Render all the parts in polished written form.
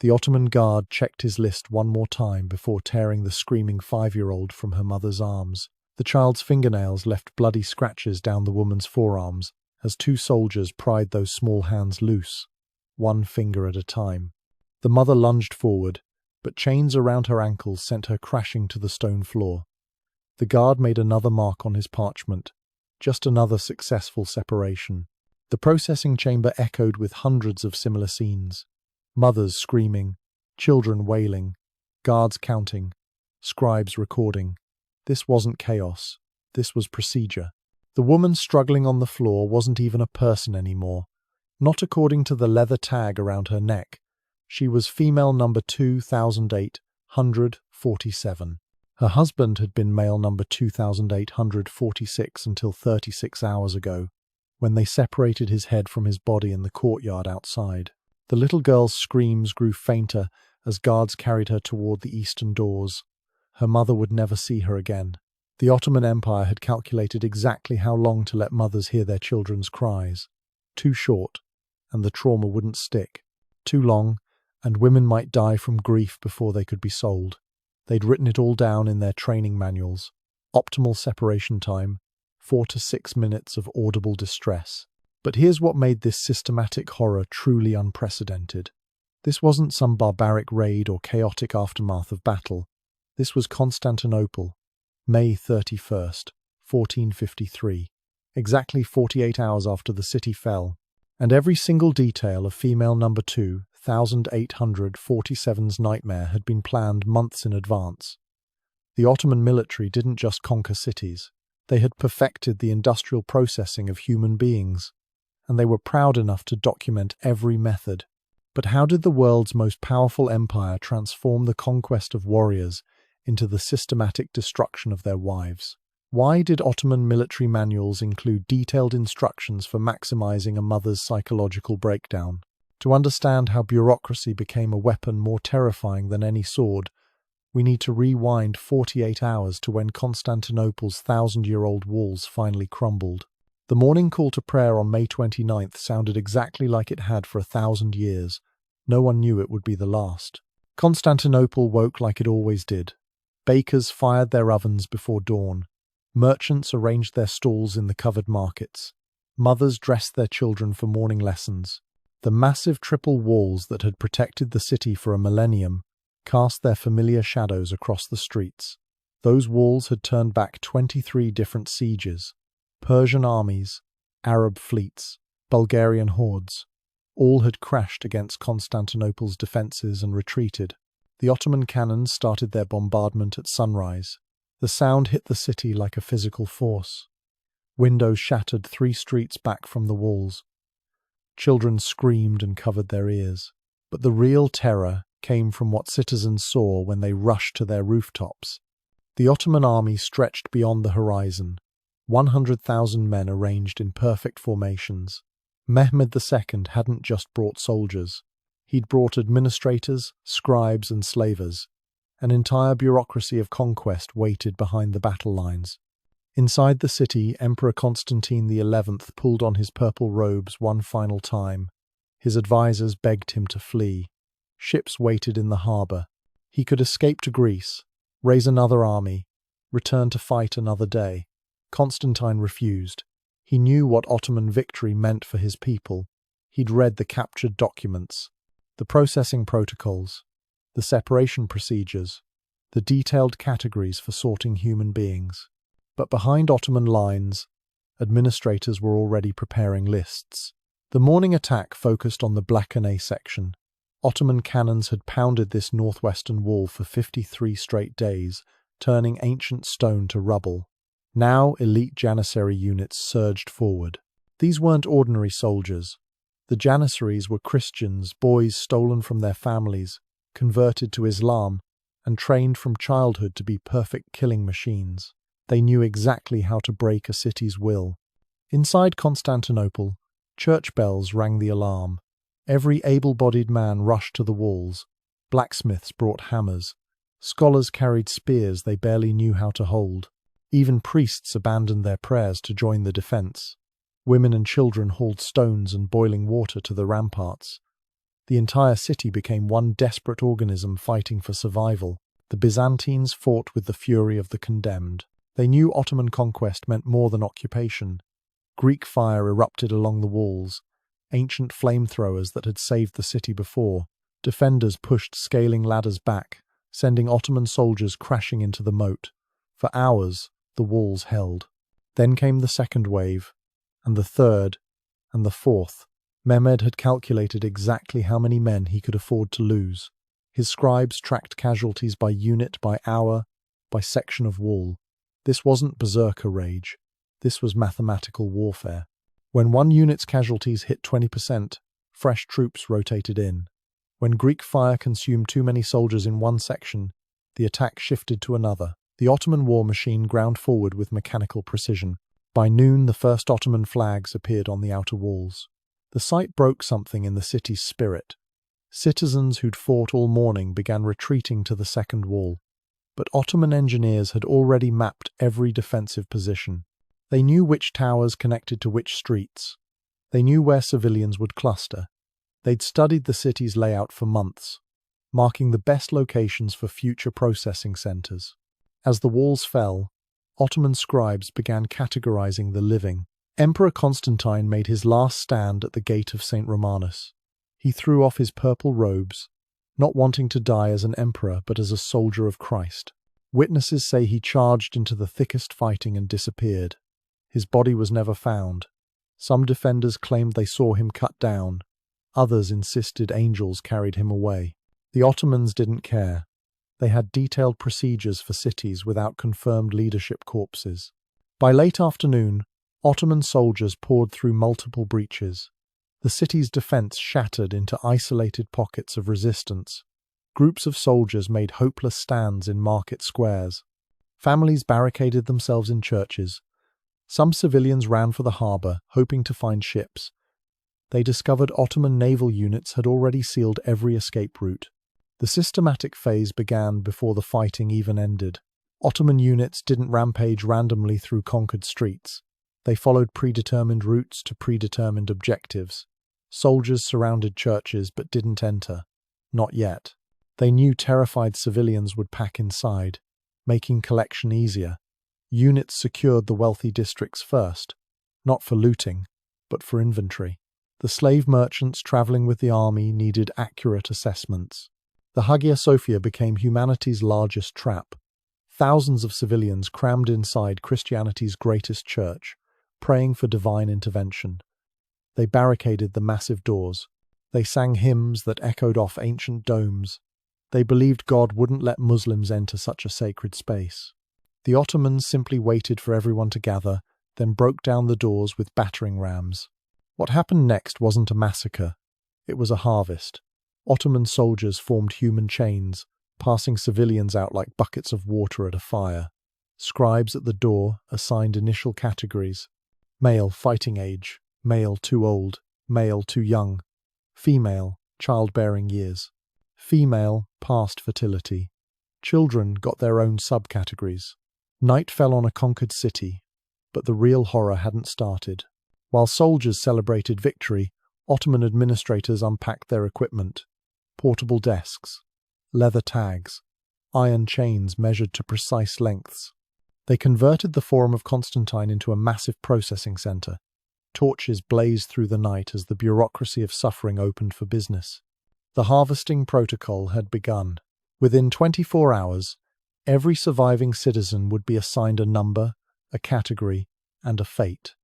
The Ottoman guard checked his list one more time before tearing the screaming 5-year-old from her mother's arms. The child's fingernails left bloody scratches down the woman's forearms as 2 soldiers pried those small hands loose, one finger at a time. The mother lunged forward, but chains around her ankles sent her crashing to the stone floor. The guard made another mark on his parchment, just another successful separation. The processing chamber echoed with hundreds of similar scenes. Mothers screaming, children wailing, guards counting, scribes recording. This wasn't chaos. This was procedure. The woman struggling on the floor wasn't even a person anymore. Not according to the leather tag around her neck. She was female number 2847. Her husband had been male number 2846 until 36 hours ago, when they separated his head from his body in the courtyard outside. The little girl's screams grew fainter as guards carried her toward the eastern doors. Her mother would never see her again. The Ottoman Empire had calculated exactly how long to let mothers hear their children's cries. Too short, and the trauma wouldn't stick. Too long, and women might die from grief before they could be sold. They'd written it all down in their training manuals. Optimal separation time, 4 to 6 minutes of audible distress. But here's what made this systematic horror truly unprecedented. This wasn't some barbaric raid or chaotic aftermath of battle. This was Constantinople, May 31st, 1453, exactly 48 hours after the city fell, and every single detail of female number 2847's nightmare had been planned months in advance. The Ottoman military didn't just conquer cities. They had perfected the industrial processing of human beings, and they were proud enough to document every method. But how did the world's most powerful empire transform the conquest of warriors into the systematic destruction of their wives? Why did Ottoman military manuals include detailed instructions for maximizing a mother's psychological breakdown? To understand how bureaucracy became a weapon more terrifying than any sword, we need to rewind 48 hours to when Constantinople's 1,000-year-old walls finally crumbled. The morning call to prayer on May 29th sounded exactly like it had for 1,000 years. No one knew it would be the last. Constantinople woke like it always did. Bakers fired their ovens before dawn. Merchants arranged their stalls in the covered markets. Mothers dressed their children for morning lessons. The massive triple walls that had protected the city for a millennium cast their familiar shadows across the streets. Those walls had turned back 23 different sieges. Persian armies, Arab fleets, Bulgarian hordes, all had crashed against Constantinople's defences and retreated. The Ottoman cannons started their bombardment at sunrise. The sound hit the city like a physical force. Windows shattered 3 streets back from the walls. Children screamed and covered their ears. But the real terror came from what citizens saw when they rushed to their rooftops. The Ottoman army stretched beyond the horizon. 100,000 men arranged in perfect formations. Mehmed II hadn't just brought soldiers. He'd brought administrators, scribes, and slavers. An entire bureaucracy of conquest waited behind the battle lines. Inside the city, Emperor Constantine XI pulled on his purple robes one final time. His advisors begged him to flee. Ships waited in the harbour. He could escape to Greece, raise another army, return to fight another day. Constantine refused. He knew what Ottoman victory meant for his people. He'd read the captured documents, the processing protocols, the separation procedures, the detailed categories for sorting human beings. But behind Ottoman lines, administrators were already preparing lists. The morning attack focused on the Weaponized section. Ottoman cannons had pounded this northwestern wall for 53 straight days, turning ancient stone to rubble. Now elite Janissary units surged forward. These weren't ordinary soldiers. The Janissaries were Christians, boys stolen from their families, converted to Islam, and trained from childhood to be perfect killing machines. They knew exactly how to break a city's will. Inside Constantinople, church bells rang the alarm. Every able-bodied man rushed to the walls. Blacksmiths brought hammers. Scholars carried spears they barely knew how to hold. Even priests abandoned their prayers to join the defense. Women and children hauled stones and boiling water to the ramparts. The entire city became one desperate organism fighting for survival. The Byzantines fought with the fury of the condemned. They knew Ottoman conquest meant more than occupation. Greek fire erupted along the walls, ancient flamethrowers that had saved the city before. Defenders pushed scaling ladders back, sending Ottoman soldiers crashing into the moat. For hours, the walls held. Then came the second wave, and the third, and the fourth. Mehmed had calculated exactly how many men he could afford to lose. His scribes tracked casualties by unit, by hour, by section of wall. This wasn't berserker rage. This was mathematical warfare. When one unit's casualties hit 20%, fresh troops rotated in. When Greek fire consumed too many soldiers in one section, the attack shifted to another. The Ottoman war machine ground forward with mechanical precision. By noon, the first Ottoman flags appeared on the outer walls. The sight broke something in the city's spirit. Citizens who'd fought all morning began retreating to the second wall. But Ottoman engineers had already mapped every defensive position. They knew which towers connected to which streets. They knew where civilians would cluster. They'd studied the city's layout for months, marking the best locations for future processing centers. As the walls fell, Ottoman scribes began categorizing the living. Emperor Constantine made his last stand at the gate of St. Romanus. He threw off his purple robes, not wanting to die as an emperor but as a soldier of Christ. Witnesses say he charged into the thickest fighting and disappeared. His body was never found. Some defenders claimed they saw him cut down. Others insisted angels carried him away. The Ottomans didn't care. They had detailed procedures for cities without confirmed leadership corpses. By late afternoon, Ottoman soldiers poured through multiple breaches. The city's defense shattered into isolated pockets of resistance. Groups of soldiers made hopeless stands in market squares. Families barricaded themselves in churches. Some civilians ran for the harbour, hoping to find ships. They discovered Ottoman naval units had already sealed every escape route. The systematic phase began before the fighting even ended. Ottoman units didn't rampage randomly through conquered streets. They followed predetermined routes to predetermined objectives. Soldiers surrounded churches but didn't enter. Not yet. They knew terrified civilians would pack inside, making collection easier. Units secured the wealthy districts first, not for looting, but for inventory. The slave merchants traveling with the army needed accurate assessments. The Hagia Sophia became humanity's largest trap. Thousands of civilians crammed inside Christianity's greatest church, praying for divine intervention. They barricaded the massive doors. They sang hymns that echoed off ancient domes. They believed God wouldn't let Muslims enter such a sacred space. The Ottomans simply waited for everyone to gather, then broke down the doors with battering rams. What happened next wasn't a massacre. It was a harvest. Ottoman soldiers formed human chains, passing civilians out like buckets of water at a fire. Scribes at the door assigned initial categories: male, fighting age; male, too old; male, too young; female, childbearing years; female, past fertility. Children got their own subcategories. Night fell on a conquered city, but the real horror hadn't started. While soldiers celebrated victory, Ottoman administrators unpacked their equipment: portable desks, leather tags, iron chains measured to precise lengths. They converted the Forum of Constantine into a massive processing center. Torches blazed through the night as the bureaucracy of suffering opened for business. The harvesting protocol had begun. Within 24 hours, every surviving citizen would be assigned a number, a category, and a fate.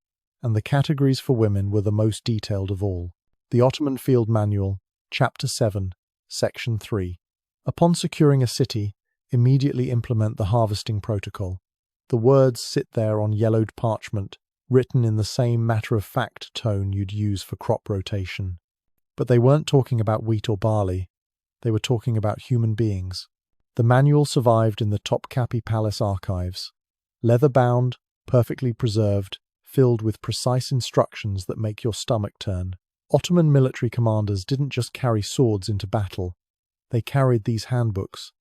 And the categories for women were the most detailed of all. The Ottoman Field Manual, Chapter 7, Section 3. Upon securing a city, immediately implement the harvesting protocol. The words sit there on yellowed parchment, written in the same matter-of-fact tone you'd use for crop rotation. But they weren't talking about wheat or barley. They were talking about human beings. The manual survived in the Topkapi Palace archives. Leather-bound, perfectly preserved, filled with precise instructions that make your stomach turn. Ottoman military commanders didn't just carry swords into battle. They carried these handbooks,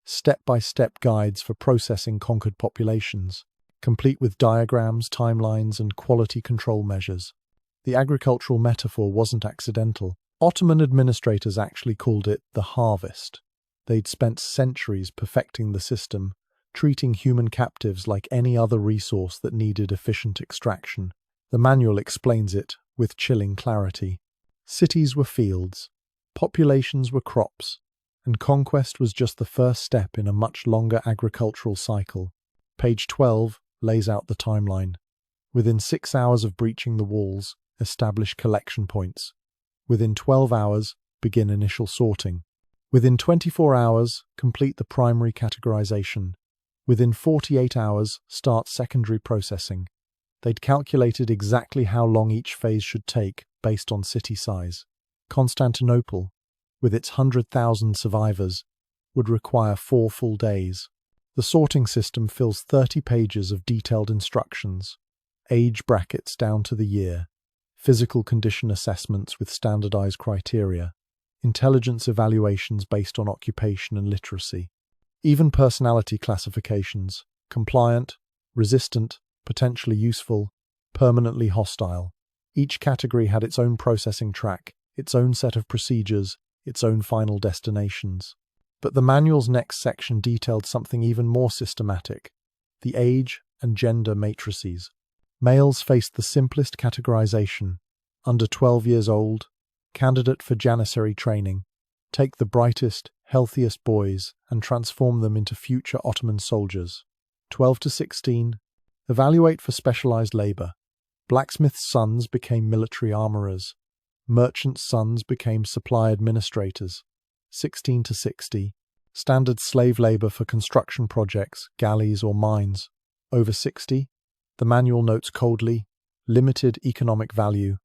step-by-step guides for processing conquered populations, complete with diagrams, timelines, and quality control measures. The agricultural metaphor wasn't accidental. Ottoman administrators actually called it the harvest. They'd spent centuries perfecting the system, treating human captives like any other resource that needed efficient extraction. The manual explains it with chilling clarity. Cities were fields, populations were crops, and conquest was just the first step in a much longer agricultural cycle. Page 12 lays out the timeline. Within 6 hours of breaching the walls, establish collection points. Within 12 hours, begin initial sorting. Within 24 hours, complete the primary categorization. Within 48 hours, start secondary processing. They'd calculated exactly how long each phase should take based on city size. Constantinople, with its 100,000 survivors, would require 4 full days. The sorting system fills 30 pages of detailed instructions, age brackets down to the year, physical condition assessments with standardized criteria, intelligence evaluations based on occupation and literacy, even personality classifications: compliant, resistant, potentially useful, permanently hostile. Each category had its own processing track, its own set of procedures, its own final destinations. But the manual's next section detailed something even more systematic: the age and gender matrices. Males faced the simplest categorization: under 12 years old, candidate for janissary training. Take the brightest, healthiest boys and transform them into future Ottoman soldiers. 12 to 16, evaluate for specialized labor. Blacksmiths' sons became military armorers. Merchants' sons became supply administrators. 16 to 60, standard slave labor for construction projects, galleys or mines. Over 60, the manual notes coldly, limited economic value,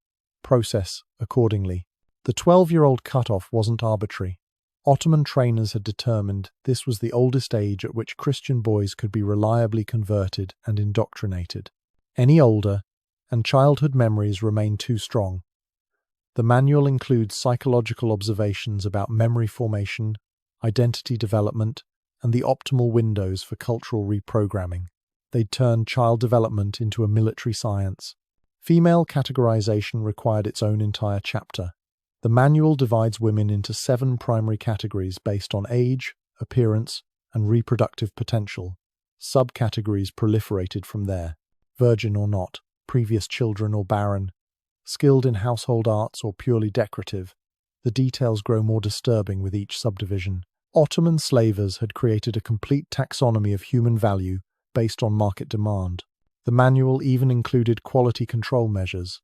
process accordingly. The 12-year-old cutoff wasn't arbitrary. Ottoman trainers had determined this was the oldest age at which Christian boys could be reliably converted and indoctrinated. Any older, and childhood memories remain too strong. The manual includes psychological observations about memory formation, identity development, and the optimal windows for cultural reprogramming. They'd turned child development into a military science. Female categorization required its own entire chapter. The manual divides women into 7 primary categories based on age, appearance, and reproductive potential. Subcategories proliferated from there: virgin or not, previous children or barren, skilled in household arts or purely decorative. The details grow more disturbing with each subdivision. Ottoman slavers had created a complete taxonomy of human value based on market demand. The manual even included quality control measures,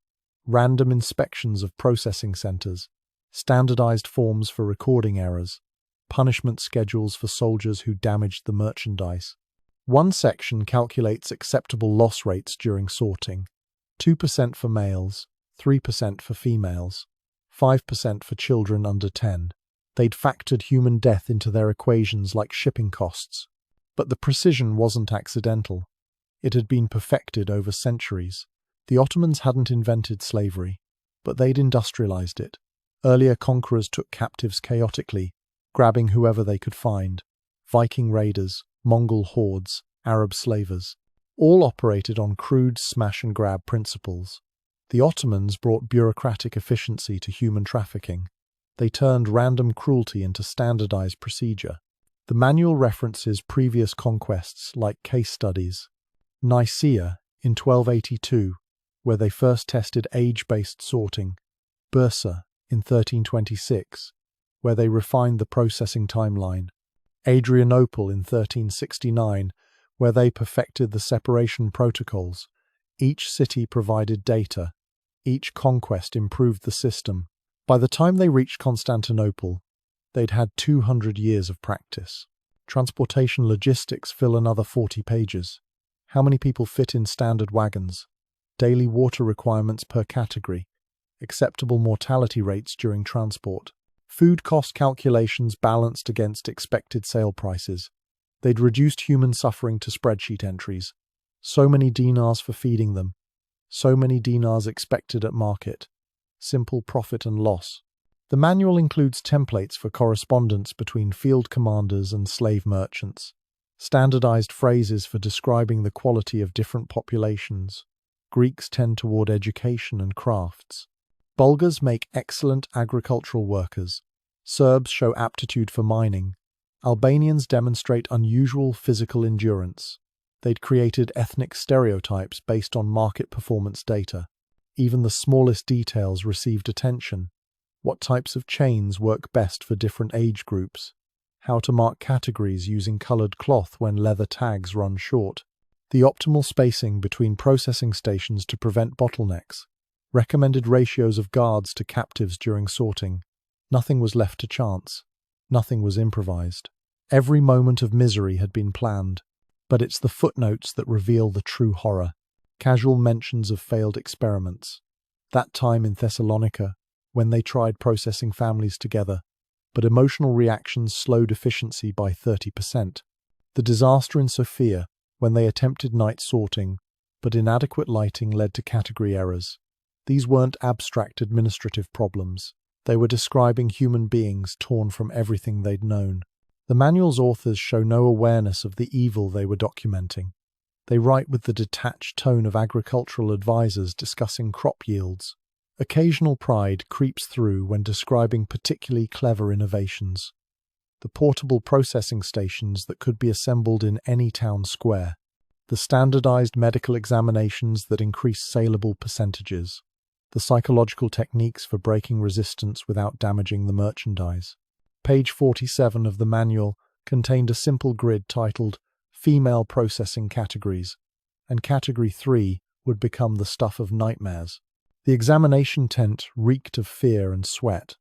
random inspections of processing centers, standardized forms for recording errors, punishment schedules for soldiers who damaged the merchandise. One section calculates acceptable loss rates during sorting: 2% for males, 3% for females, 5% for children under 10. They'd factored human death into their equations like shipping costs. But the precision wasn't accidental. It had been perfected over centuries. The Ottomans hadn't invented slavery, but they'd industrialized it. Earlier conquerors took captives chaotically, grabbing whoever they could find: Viking raiders, Mongol hordes, Arab slavers. All operated on crude smash-and-grab principles. The Ottomans brought bureaucratic efficiency to human trafficking. They turned random cruelty into standardized procedure. The manual references previous conquests like case studies: Nicaea in 1282, where they first tested age-based sorting; Bursa in 1326, where they refined the processing timeline; Adrianople in 1369, where they perfected the separation protocols. Each city provided data. Each conquest improved the system. By the time they reached Constantinople, they'd had 200 years of practice. Transportation logistics fill another 40 pages. How many people fit in standard wagons? Daily water requirements per category. Acceptable mortality rates during transport. Food cost calculations balanced against expected sale prices. They'd reduced human suffering to spreadsheet entries. So many dinars for feeding them. So many dinars expected at market. Simple profit and loss. The manual includes templates for correspondence between field commanders and slave merchants. Standardized phrases for describing the quality of different populations. Greeks tend toward education and crafts. Bulgars make excellent agricultural workers. Serbs show aptitude for mining. Albanians demonstrate unusual physical endurance. They'd created ethnic stereotypes based on market performance data. Even the smallest details received attention. What types of chains work best for different age groups? How to mark categories using colored cloth when leather tags run short. The optimal spacing between processing stations to prevent bottlenecks. Recommended ratios of guards to captives during sorting. Nothing was left to chance. Nothing was improvised. Every moment of misery had been planned. But it's the footnotes that reveal the true horror. Casual mentions of failed experiments. That time in Thessalonica, when they tried processing families together, but emotional reactions slowed efficiency by 30%. The disaster in Sofia, when they attempted night sorting, but inadequate lighting led to category errors. These weren't abstract administrative problems. They were describing human beings torn from everything they'd known. The manual's authors show no awareness of the evil they were documenting. They write with the detached tone of agricultural advisors discussing crop yields. Occasional pride creeps through when describing particularly clever innovations. The portable processing stations that could be assembled in any town square. The standardized medical examinations that increase saleable percentages. The psychological techniques for breaking resistance without damaging the merchandise. Page 47 of the manual contained a simple grid titled Female Processing Categories, and Category 3 would become the stuff of nightmares. The examination tent reeked of fear and sweat.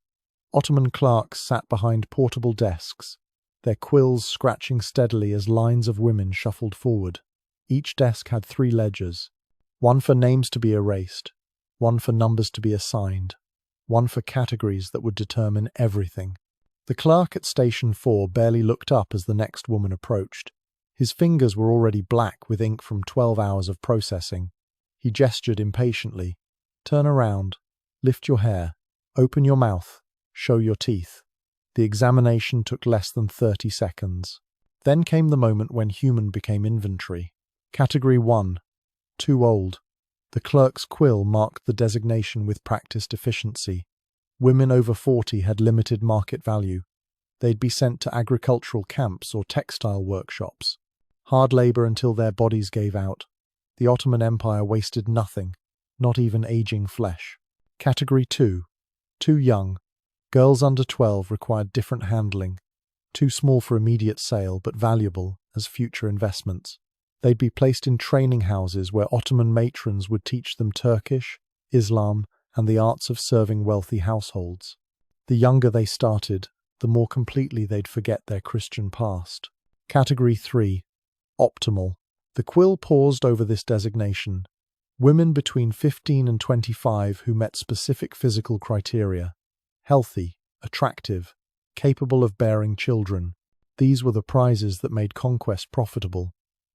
Ottoman clerks sat behind portable desks, their quills scratching steadily as lines of women shuffled forward. Each desk had 3 ledgers, one for names to be erased, one for numbers to be assigned, one for categories that would determine everything. The clerk at Station 4 barely looked up as the next woman approached. His fingers were already black with ink from 12 hours of processing. He gestured impatiently. Turn around, lift your hair, open your mouth, show your teeth. The examination took less than 30 seconds. Then came the moment when human became inventory. Category 1. Too old. The clerk's quill marked the designation with practiced efficiency. Women over 40 had limited market value. They'd be sent to agricultural camps or textile workshops. Hard labor until their bodies gave out. The Ottoman Empire wasted nothing, not even aging flesh. Category 2. Too young. Girls under 12 required different handling. Too small for immediate sale, but valuable as future investments. They'd be placed in training houses where Ottoman matrons would teach them Turkish, Islam, and the arts of serving wealthy households. The younger they started, the more completely they'd forget their Christian past. Category 3. Optimal. The quill paused over this designation. Women between 15 and 25 who met specific physical criteria. Healthy, attractive, capable of bearing children. These were the prizes that made conquest profitable.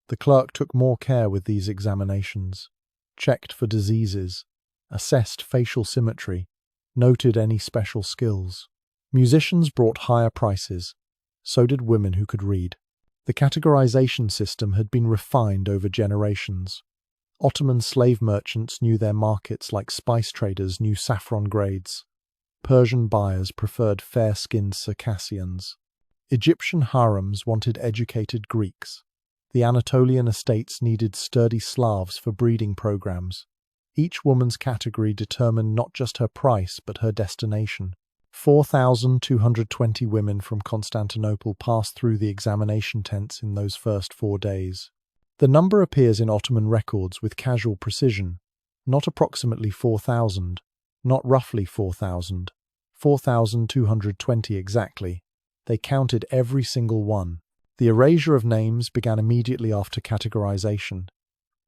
The clerk took more care with these examinations. Checked for diseases. Assessed facial symmetry. Noted any special skills. Musicians brought higher prices. So did women who could read. The categorization system had been refined over generations. Ottoman slave merchants knew their markets like spice traders knew saffron grades. Persian buyers preferred fair-skinned Circassians. Egyptian harems wanted educated Greeks. The Anatolian estates needed sturdy Slavs for breeding programs. Each woman's category determined not just her price but her destination. 4,220 women from Constantinople passed through the examination tents in those first 4 days. The number appears in Ottoman records with casual precision, not approximately 4,000, not roughly 4,000, 4,220 exactly. They counted every single one. The erasure of names began immediately after categorization.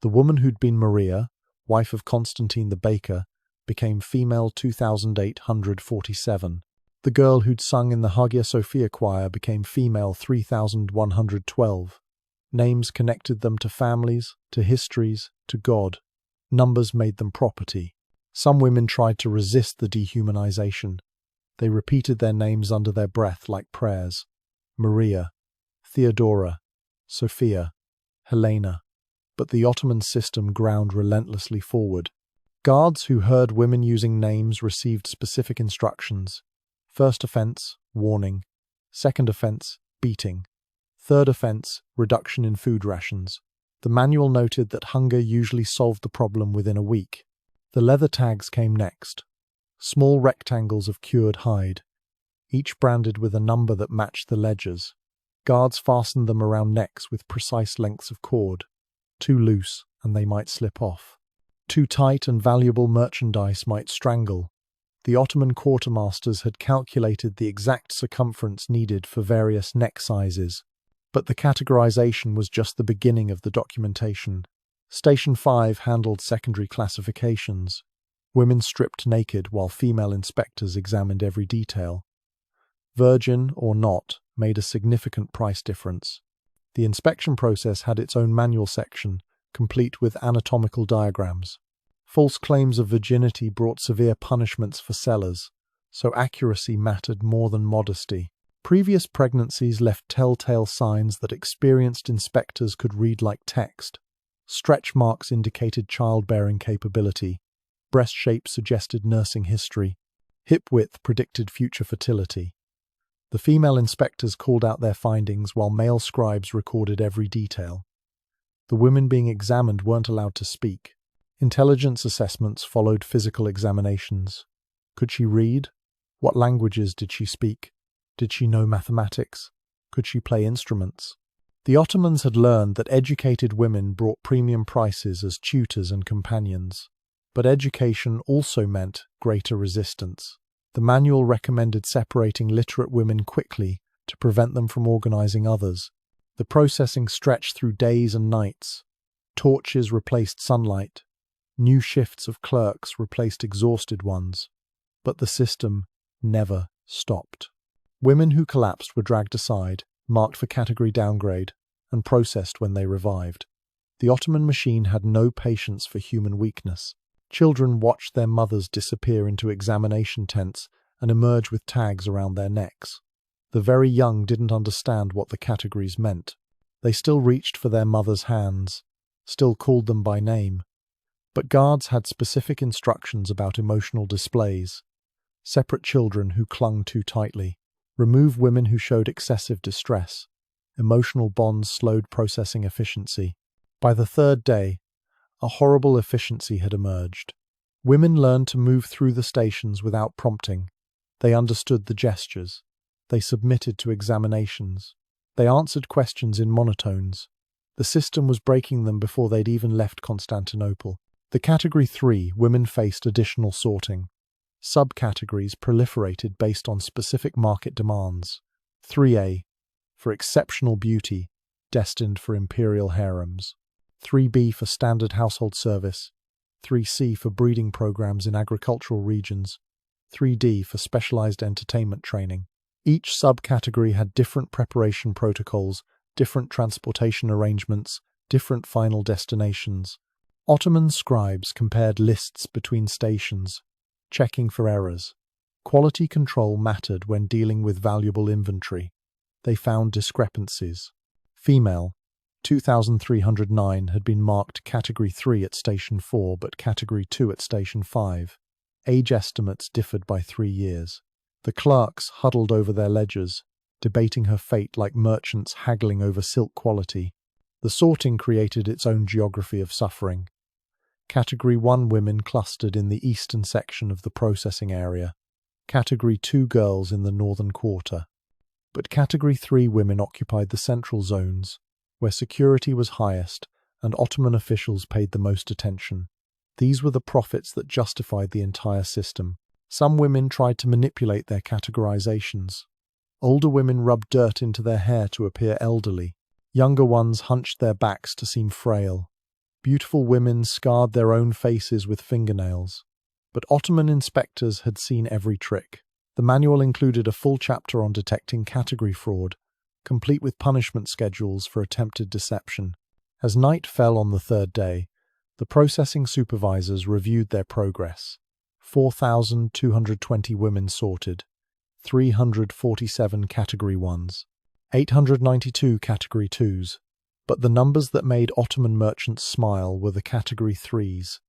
The woman who'd been Maria, wife of Constantine the baker, became female 2,847. The girl who'd sung in the Hagia Sophia choir became female 3,112. Names connected them to families, to histories, to God. Numbers made them property. Some women tried to resist the dehumanization. They repeated their names under their breath like prayers. Maria, Theodora, Sophia, Helena. But the Ottoman system ground relentlessly forward. Guards who heard women using names received specific instructions. First offense, warning. Second offense, beating. Third offense, reduction in food rations. The manual noted that hunger usually solved the problem within a week. The leather tags came next. Small rectangles of cured hide, each branded with a number that matched the ledgers. Guards fastened them around necks with precise lengths of cord. Too loose, and they might slip off. Too tight and valuable merchandise might strangle. The Ottoman quartermasters had calculated the exact circumference needed for various neck sizes. But the categorization was just the beginning of the documentation. Station 5 handled secondary classifications. Women stripped naked while female inspectors examined every detail. Virgin or not made a significant price difference. The inspection process had its own manual section, complete with anatomical diagrams. False claims of virginity brought severe punishments for sellers, so accuracy mattered more than modesty. Previous pregnancies left telltale signs that experienced inspectors could read like text. Stretch marks indicated childbearing capability. Breast shape suggested nursing history. Hip width predicted future fertility. The female inspectors called out their findings while male scribes recorded every detail. The women being examined weren't allowed to speak. Intelligence assessments followed physical examinations. Could she read? What languages did she speak? Did she know mathematics? Could she play instruments? The Ottomans had learned that educated women brought premium prices as tutors and companions. But education also meant greater resistance. The manual recommended separating literate women quickly to prevent them from organizing others. The processing stretched through days and nights. Torches replaced sunlight. New shifts of clerks replaced exhausted ones. But the system never stopped. Women who collapsed were dragged aside, marked for category downgrade, and processed when they revived. The Ottoman machine had no patience for human weakness. Children watched their mothers disappear into examination tents and emerge with tags around their necks. The very young didn't understand what the categories meant. They still reached for their mother's hands, still called them by name. But guards had specific instructions about emotional displays. Separate children who clung too tightly. Remove women who showed excessive distress. Emotional bonds slowed processing efficiency. By the third day, a horrible efficiency had emerged. Women learned to move through the stations without prompting. They understood the gestures. They submitted to examinations. They answered questions in monotones. The system was breaking them before they'd even left Constantinople. The Category 3 women faced additional sorting. Subcategories proliferated based on specific market demands. 3A, for exceptional beauty, destined for imperial harems. 3B for standard household service. 3C for breeding programs in agricultural regions. 3D for specialized entertainment training. Each subcategory had different preparation protocols, different transportation arrangements, different final destinations. Ottoman scribes compared lists between stations, checking for errors. Quality control mattered when dealing with valuable inventory. They found discrepancies. Female, 2,309 had been marked Category 3 at Station 4 but Category 2 at Station 5. Age estimates differed by 3 years. The clerks huddled over their ledgers, debating her fate like merchants haggling over silk quality. The sorting created its own geography of suffering. Category 1 women clustered in the eastern section of the processing area. Category 2 girls in the northern quarter. But Category 3 women occupied the central zones, where security was highest and Ottoman officials paid the most attention. These were the profits that justified the entire system. Some women tried to manipulate their categorizations. Older women rubbed dirt into their hair to appear elderly. Younger ones hunched their backs to seem frail. Beautiful women scarred their own faces with fingernails. But Ottoman inspectors had seen every trick. The manual included a full chapter on detecting category fraud, complete with punishment schedules for attempted deception. As night fell on the third day, the processing supervisors reviewed their progress. 4,220 women sorted, 347 Category 1s, 892 Category 2s. But the numbers that made Ottoman merchants smile were the Category 3s.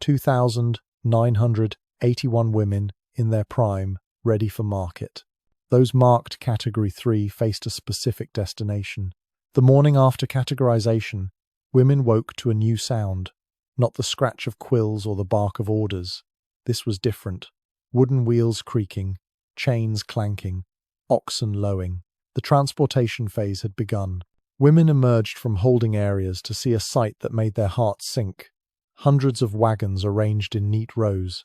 2,981 women in their prime, ready for market. Those marked Category 3 faced a specific destination. The morning after categorization, women woke to a new sound, not the scratch of quills or the bark of orders. This was different. Wooden wheels creaking, chains clanking, oxen lowing. The transportation phase had begun. Women emerged from holding areas to see a sight that made their hearts sink. Hundreds of wagons arranged in neat rows.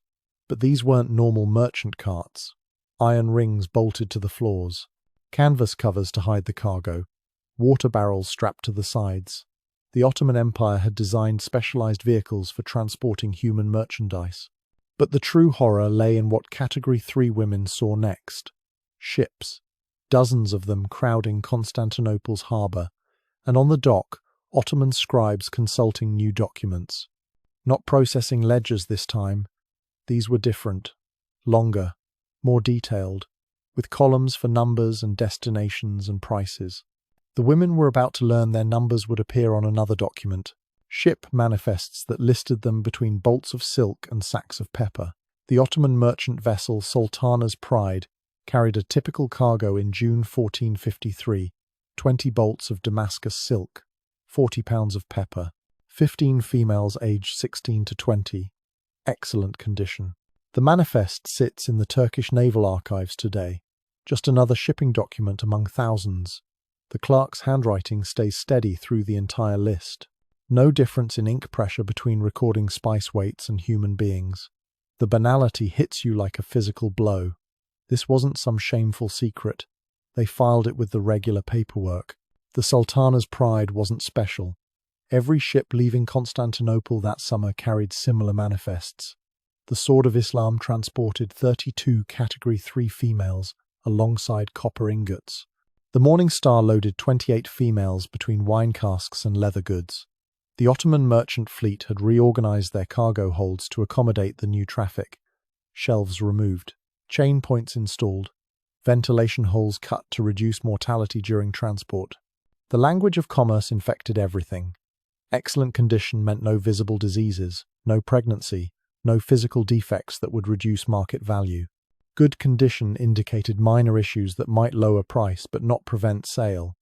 But these weren't normal merchant carts. Iron rings bolted to the floors, canvas covers to hide the cargo, water barrels strapped to the sides. The Ottoman Empire had designed specialized vehicles for transporting human merchandise. But the true horror lay in what Category 3 women saw next. Ships, dozens of them crowding Constantinople's harbour, and on the dock, Ottoman scribes consulting new documents. Not processing ledgers this time. These were different, longer, more detailed, with columns for numbers and destinations and prices. The women were about to learn their numbers would appear on another document, ship manifests that listed them between bolts of silk and sacks of pepper. The Ottoman merchant vessel Sultana's Pride carried a typical cargo in June 1453, 20 bolts of Damascus silk, 40 pounds of pepper, 15 females aged 16 to 20. Excellent condition. The manifest sits in the Turkish Naval Archives today, just another shipping document among thousands. The clerk's handwriting stays steady through the entire list. No difference in ink pressure between recording spice weights and human beings. The banality hits you like a physical blow. This wasn't some shameful secret. They filed it with the regular paperwork. The Sultana's Pride wasn't special. Every ship leaving Constantinople that summer carried similar manifests. The Sword of Islam transported 32 Category 3 females alongside copper ingots. The Morning Star loaded 28 females between wine casks and leather goods. The Ottoman merchant fleet had reorganized their cargo holds to accommodate the new traffic. Shelves removed, chain points installed, ventilation holes cut to reduce mortality during transport. The language of commerce infected everything. Excellent condition meant no visible diseases, no pregnancy, no physical defects that would reduce market value. Good condition indicated minor issues that might lower price but not prevent sale.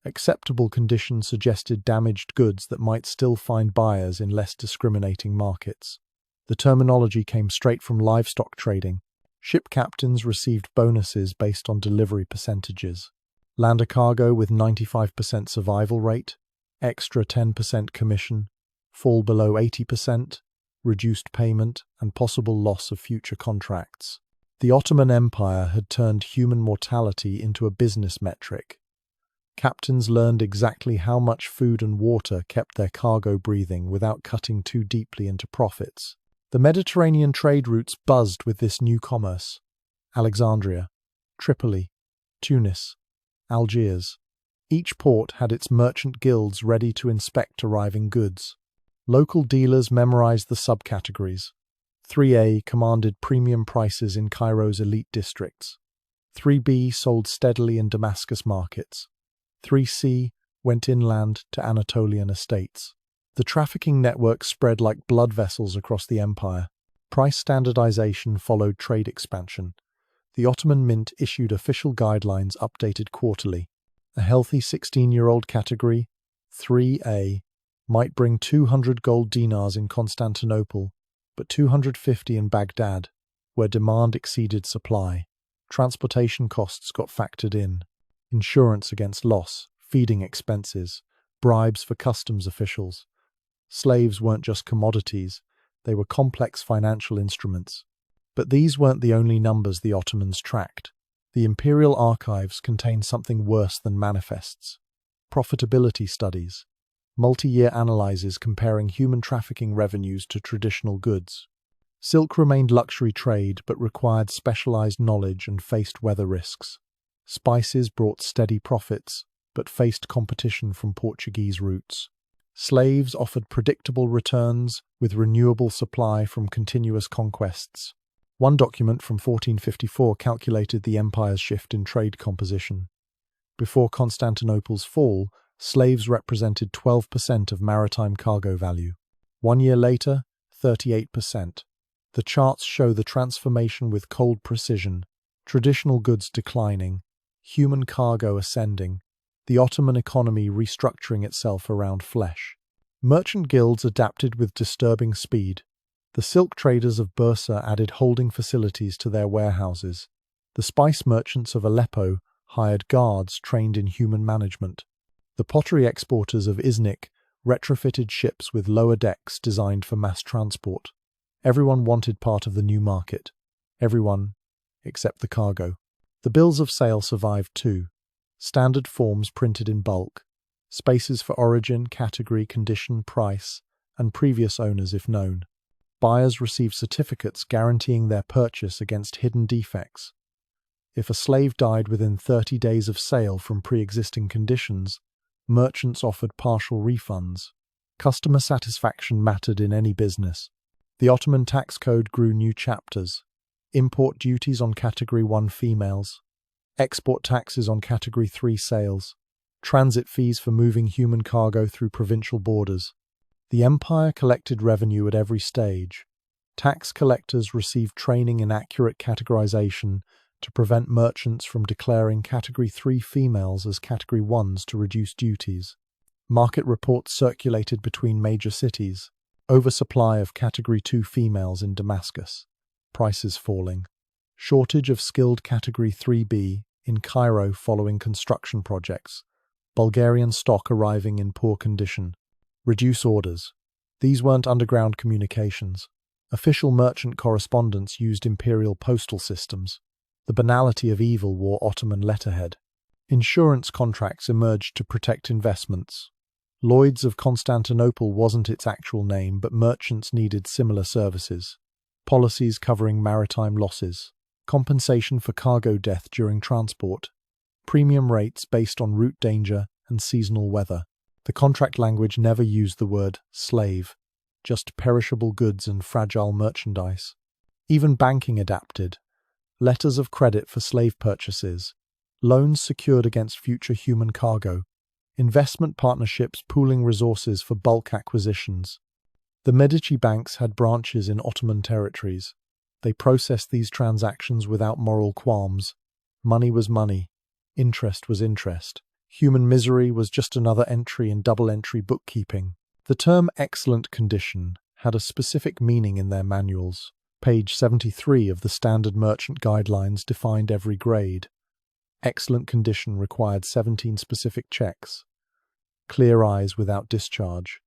Acceptable condition suggested damaged goods that might still find buyers in less discriminating markets. The terminology came straight from livestock trading. Ship captains received bonuses based on delivery percentages. Land a cargo with 95% survival rate, extra 10% commission, fall below 80%, reduced payment, and possible loss of future contracts. The Ottoman Empire had turned human mortality into a business metric. Captains learned exactly how much food and water kept their cargo breathing without cutting too deeply into profits. The Mediterranean trade routes buzzed with this new commerce. Alexandria, Tripoli, Tunis, Algiers. Each port had its merchant guilds ready to inspect arriving goods. Local dealers memorized the subcategories. 3A commanded premium prices in Cairo's elite districts. 3B sold steadily in Damascus markets. 3C went inland to Anatolian estates. The trafficking network spread like blood vessels across the empire. Price standardization followed trade expansion. The Ottoman Mint issued official guidelines updated quarterly. A healthy 16-year-old category, 3A, might bring 200 gold dinars in Constantinople, but 250 in Baghdad, where demand exceeded supply. Transportation costs got factored in. Insurance against loss, feeding expenses, bribes for customs officials. Slaves weren't just commodities, they were complex financial instruments. But these weren't the only numbers the Ottomans tracked. The imperial archives contained something worse than manifests. Profitability studies. Multi-year analyses comparing human trafficking revenues to traditional goods. Silk remained luxury trade but required specialized knowledge and faced weather risks. Spices brought steady profits but faced competition from Portuguese routes. Slaves offered predictable returns with renewable supply from continuous conquests. One document from 1454 calculated the empire's shift in trade composition. Before Constantinople's fall, slaves represented 12% of maritime cargo value. 1 year later, 38%. The charts show the transformation with cold precision, traditional goods declining, human cargo ascending, the Ottoman economy restructuring itself around flesh. Merchant guilds adapted with disturbing speed. The silk traders of Bursa added holding facilities to their warehouses. The spice merchants of Aleppo hired guards trained in human management. The pottery exporters of Iznik retrofitted ships with lower decks designed for mass transport. Everyone wanted part of the new market. Everyone, except the cargo. The bills of sale survived too. Standard forms printed in bulk. Spaces for origin, category, condition, price, and previous owners if known. Buyers received certificates guaranteeing their purchase against hidden defects. If a slave died within 30 days of sale from pre-existing conditions, merchants offered partial refunds. Customer satisfaction mattered in any business. The Ottoman tax code grew new chapters. Import duties on Category 1 females. Export taxes on Category 3 sales. Transit fees for moving human cargo through provincial borders. The empire collected revenue at every stage. Tax collectors received training in accurate categorization to prevent merchants from declaring Category 3 females as Category 1s to reduce duties. Market reports circulated between major cities. Oversupply of Category 2 females in Damascus. Prices falling. Shortage of skilled Category 3B in Cairo following construction projects. Bulgarian stock arriving in poor condition. Reduce orders. These weren't underground communications. Official merchant correspondence used imperial postal systems. The banality of evil wore Ottoman letterhead. Insurance contracts emerged to protect investments. Lloyd's of Constantinople wasn't its actual name, but merchants needed similar services. Policies covering maritime losses. Compensation for cargo death during transport. Premium rates based on route danger and seasonal weather. The contract language never used the word slave, just perishable goods and fragile merchandise. Even banking adapted. Letters of credit for slave purchases. Loans secured against future human cargo. Investment partnerships pooling resources for bulk acquisitions. The Medici banks had branches in Ottoman territories. They processed these transactions without moral qualms. Money was money. Interest was interest. Human misery was just another entry in double-entry bookkeeping. The term excellent condition had a specific meaning in their manuals. Page 73 of the Standard Merchant Guidelines defined every grade. Excellent condition required 17 specific checks. Clear eyes without discharge.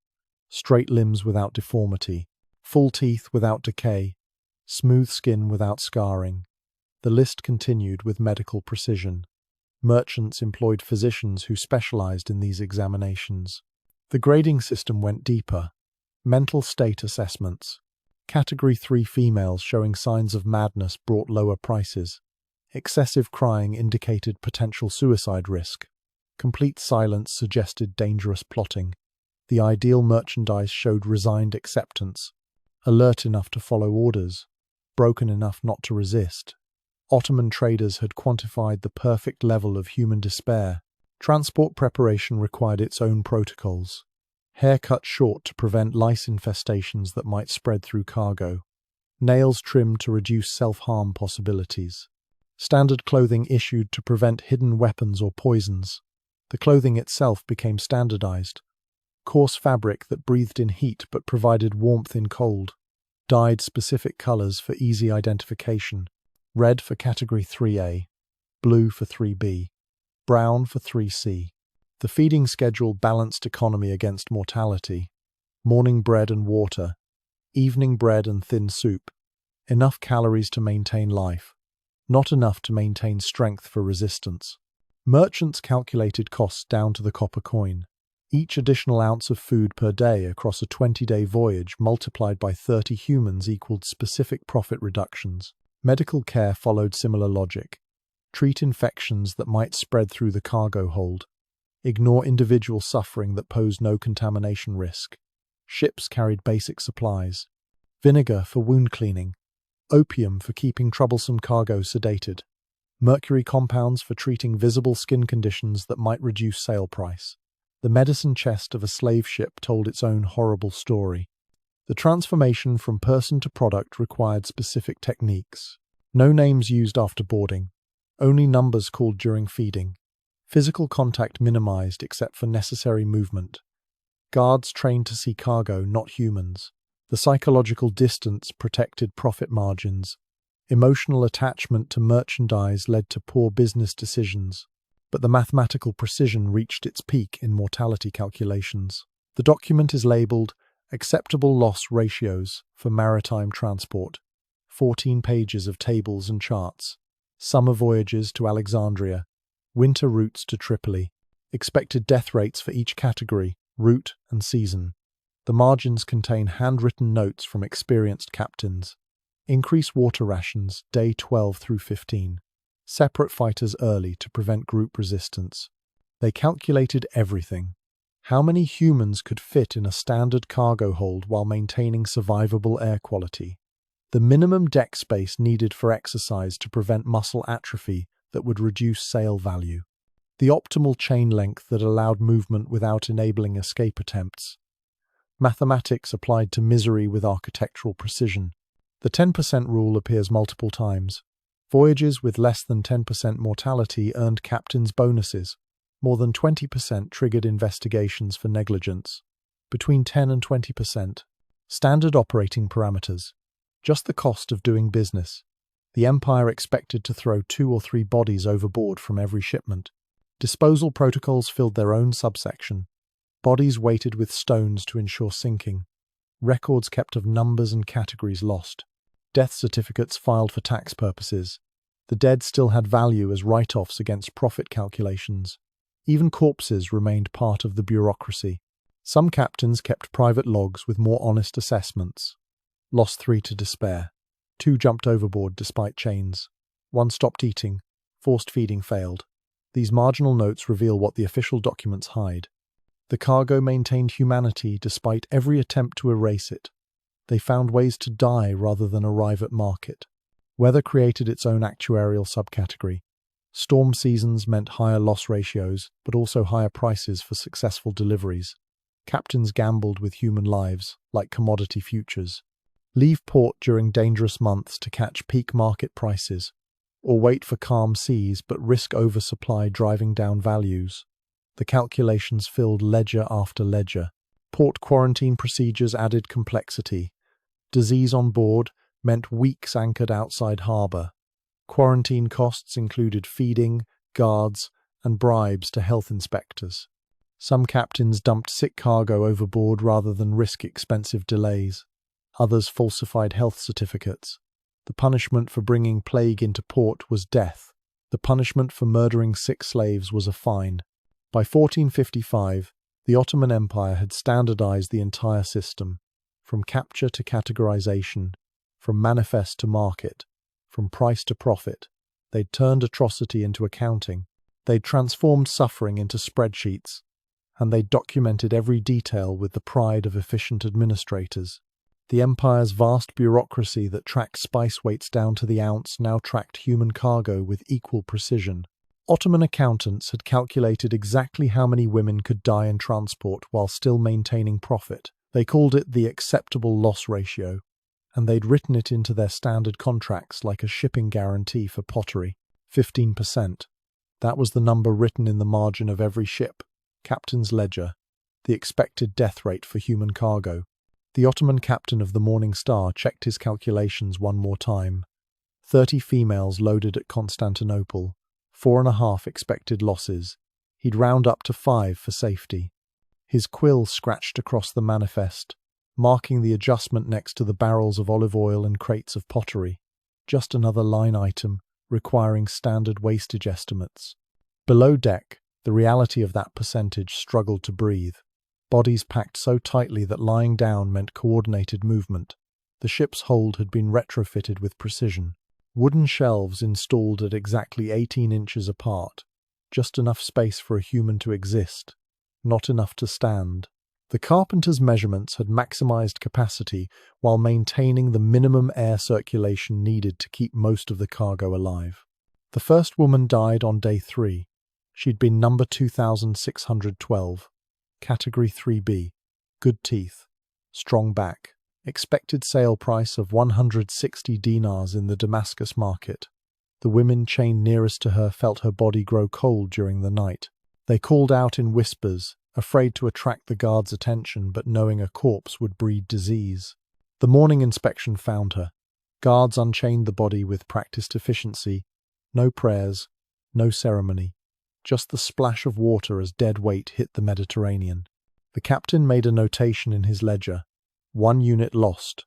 Straight limbs without deformity. Full teeth without decay. Smooth skin without scarring. The list continued with medical precision. Merchants employed physicians who specialized in these examinations. The grading system went deeper. Mental state assessments. Category 3 females showing signs of madness brought lower prices. Excessive crying indicated potential suicide risk. Complete silence suggested dangerous plotting. The ideal merchandise showed resigned acceptance. Alert enough to follow orders. Broken enough not to resist. Ottoman traders had quantified the perfect level of human despair. Transport preparation required its own protocols. Hair cut short to prevent lice infestations that might spread through cargo. Nails trimmed to reduce self-harm possibilities. Standard clothing issued to prevent hidden weapons or poisons. The clothing itself became standardized. Coarse fabric that breathed in heat but provided warmth in cold. Dyed specific colors for easy identification. Red for Category 3A, blue for 3B, brown for 3C. The feeding schedule balanced economy against mortality. Morning bread and water, evening bread and thin soup. Enough calories to maintain life, not enough to maintain strength for resistance. Merchants calculated costs down to the copper coin. Each additional ounce of food per day across a 20-day voyage multiplied by 30 humans equaled specific profit reductions. Medical care followed similar logic. Treat infections that might spread through the cargo hold. Ignore individual suffering that posed no contamination risk. Ships carried basic supplies. Vinegar for wound cleaning. Opium for keeping troublesome cargo sedated. Mercury compounds for treating visible skin conditions that might reduce sale price. The medicine chest of a slave ship told its own horrible story. The transformation from person to product required specific techniques. No names used after boarding, only numbers called during feeding. Physical contact minimized except for necessary movement. Guards trained to see cargo, not humans. The psychological distance protected profit margins. Emotional attachment to merchandise led to poor business decisions. But the mathematical precision reached its peak in mortality calculations. The document is labeled Acceptable Loss Ratios for Maritime Transport. 14 pages of tables and charts. Summer voyages to Alexandria. Winter routes to Tripoli. Expected death rates for each category, route and season. The margins contain handwritten notes from experienced captains. Increase water rations, day 12 through 15. Separate fighters early to prevent group resistance. They calculated everything. How many humans could fit in a standard cargo hold while maintaining survivable air quality? The minimum deck space needed for exercise to prevent muscle atrophy that would reduce sail value. The optimal chain length that allowed movement without enabling escape attempts. Mathematics applied to misery with architectural precision. The 10% rule appears multiple times. Voyages with less than 10% mortality earned captains' bonuses. More than 20% triggered investigations for negligence. Between 10 and 20%. Standard operating parameters. Just the cost of doing business. The Empire expected to throw 2 or 3 bodies overboard from every shipment. Disposal protocols filled their own subsection. Bodies weighted with stones to ensure sinking. Records kept of numbers and categories lost. Death certificates filed for tax purposes. The dead still had value as write-offs against profit calculations. Even corpses remained part of the bureaucracy. Some captains kept private logs with more honest assessments. Lost 3 to despair. 2 jumped overboard despite chains. 1 stopped eating. Forced feeding failed. These marginal notes reveal what the official documents hide. The cargo maintained humanity despite every attempt to erase it. They found ways to die rather than arrive at market. Weather created its own actuarial subcategory. Storm seasons meant higher loss ratios, but also higher prices for successful deliveries. Captains gambled with human lives, like commodity futures. Leave port during dangerous months to catch peak market prices, or wait for calm seas but risk oversupply driving down values. The calculations filled ledger after ledger. Port quarantine procedures added complexity. Disease on board meant weeks anchored outside harbour. Quarantine costs included feeding, guards, and bribes to health inspectors. Some captains dumped sick cargo overboard rather than risk expensive delays. Others falsified health certificates. The punishment for bringing plague into port was death. The punishment for murdering sick slaves was a fine. By 1455, the Ottoman Empire had standardized the entire system, from capture to categorization, from manifest to market, from price to profit. They'd turned atrocity into accounting. They'd transformed suffering into spreadsheets, and they'd documented every detail with the pride of efficient administrators. The empire's vast bureaucracy that tracked spice weights down to the ounce now tracked human cargo with equal precision. Ottoman accountants had calculated exactly how many women could die in transport while still maintaining profit. They called it the acceptable loss ratio, and they'd written it into their standard contracts like a shipping guarantee for pottery. 15%. That was the number written in the margin of every ship. Captain's ledger. The expected death rate for human cargo. The Ottoman captain of the Morning Star checked his calculations one more time. 30 females loaded at Constantinople. 4.5 expected losses. He'd round up to 5 for safety. His quill scratched across the manifest, marking the adjustment next to the barrels of olive oil and crates of pottery. Just another line item, requiring standard wastage estimates. Below deck, the reality of that percentage struggled to breathe. Bodies packed so tightly that lying down meant coordinated movement. The ship's hold had been retrofitted with precision. Wooden shelves installed at exactly 18 inches apart. Just enough space for a human to exist. Not enough to stand. The carpenter's measurements had maximized capacity while maintaining the minimum air circulation needed to keep most of the cargo alive. The first woman died on day 3. She'd been number 2612. Category 3B. Good teeth. Strong back. Expected sale price of 160 dinars in the Damascus market. The women chained nearest to her felt her body grow cold during the night. They called out in whispers, afraid to attract the guards' attention but knowing a corpse would breed disease. The morning inspection found her. Guards unchained the body with practiced efficiency. No prayers, no ceremony. Just the splash of water as dead weight hit the Mediterranean. The captain made a notation in his ledger. 1 unit lost.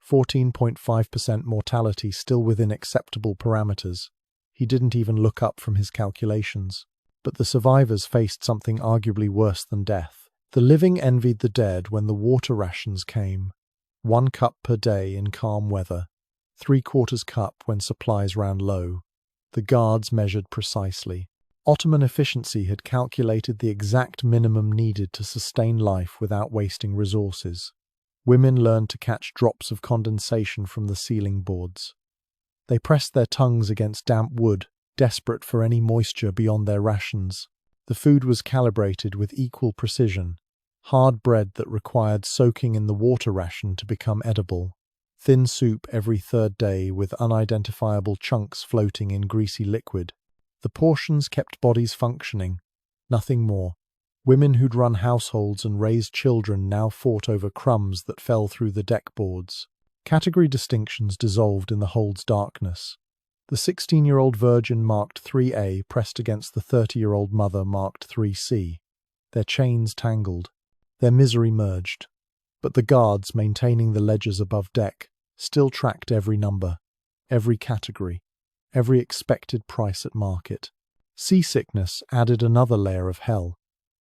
14.5% mortality still within acceptable parameters. He didn't even look up from his calculations. But the survivors faced something arguably worse than death. The living envied the dead when the water rations came. 1 cup per day in calm weather. 3/4 cup when supplies ran low. The guards measured precisely. Ottoman efficiency had calculated the exact minimum needed to sustain life without wasting resources. Women learned to catch drops of condensation from the ceiling boards. They pressed their tongues against damp wood, desperate for any moisture beyond their rations. The food was calibrated with equal precision. Hard bread that required soaking in the water ration to become edible. Thin soup every 3rd day with unidentifiable chunks floating in greasy liquid. The portions kept bodies functioning, nothing more. Women who'd run households and raised children now fought over crumbs that fell through the deck boards. Category distinctions dissolved in the hold's darkness. The 16-year-old virgin marked 3A pressed against the 30-year-old mother marked 3C. Their chains tangled. Their misery merged. But the guards, maintaining the ledgers above deck, still tracked every number, every category, every expected price at market. Seasickness added another layer of hell.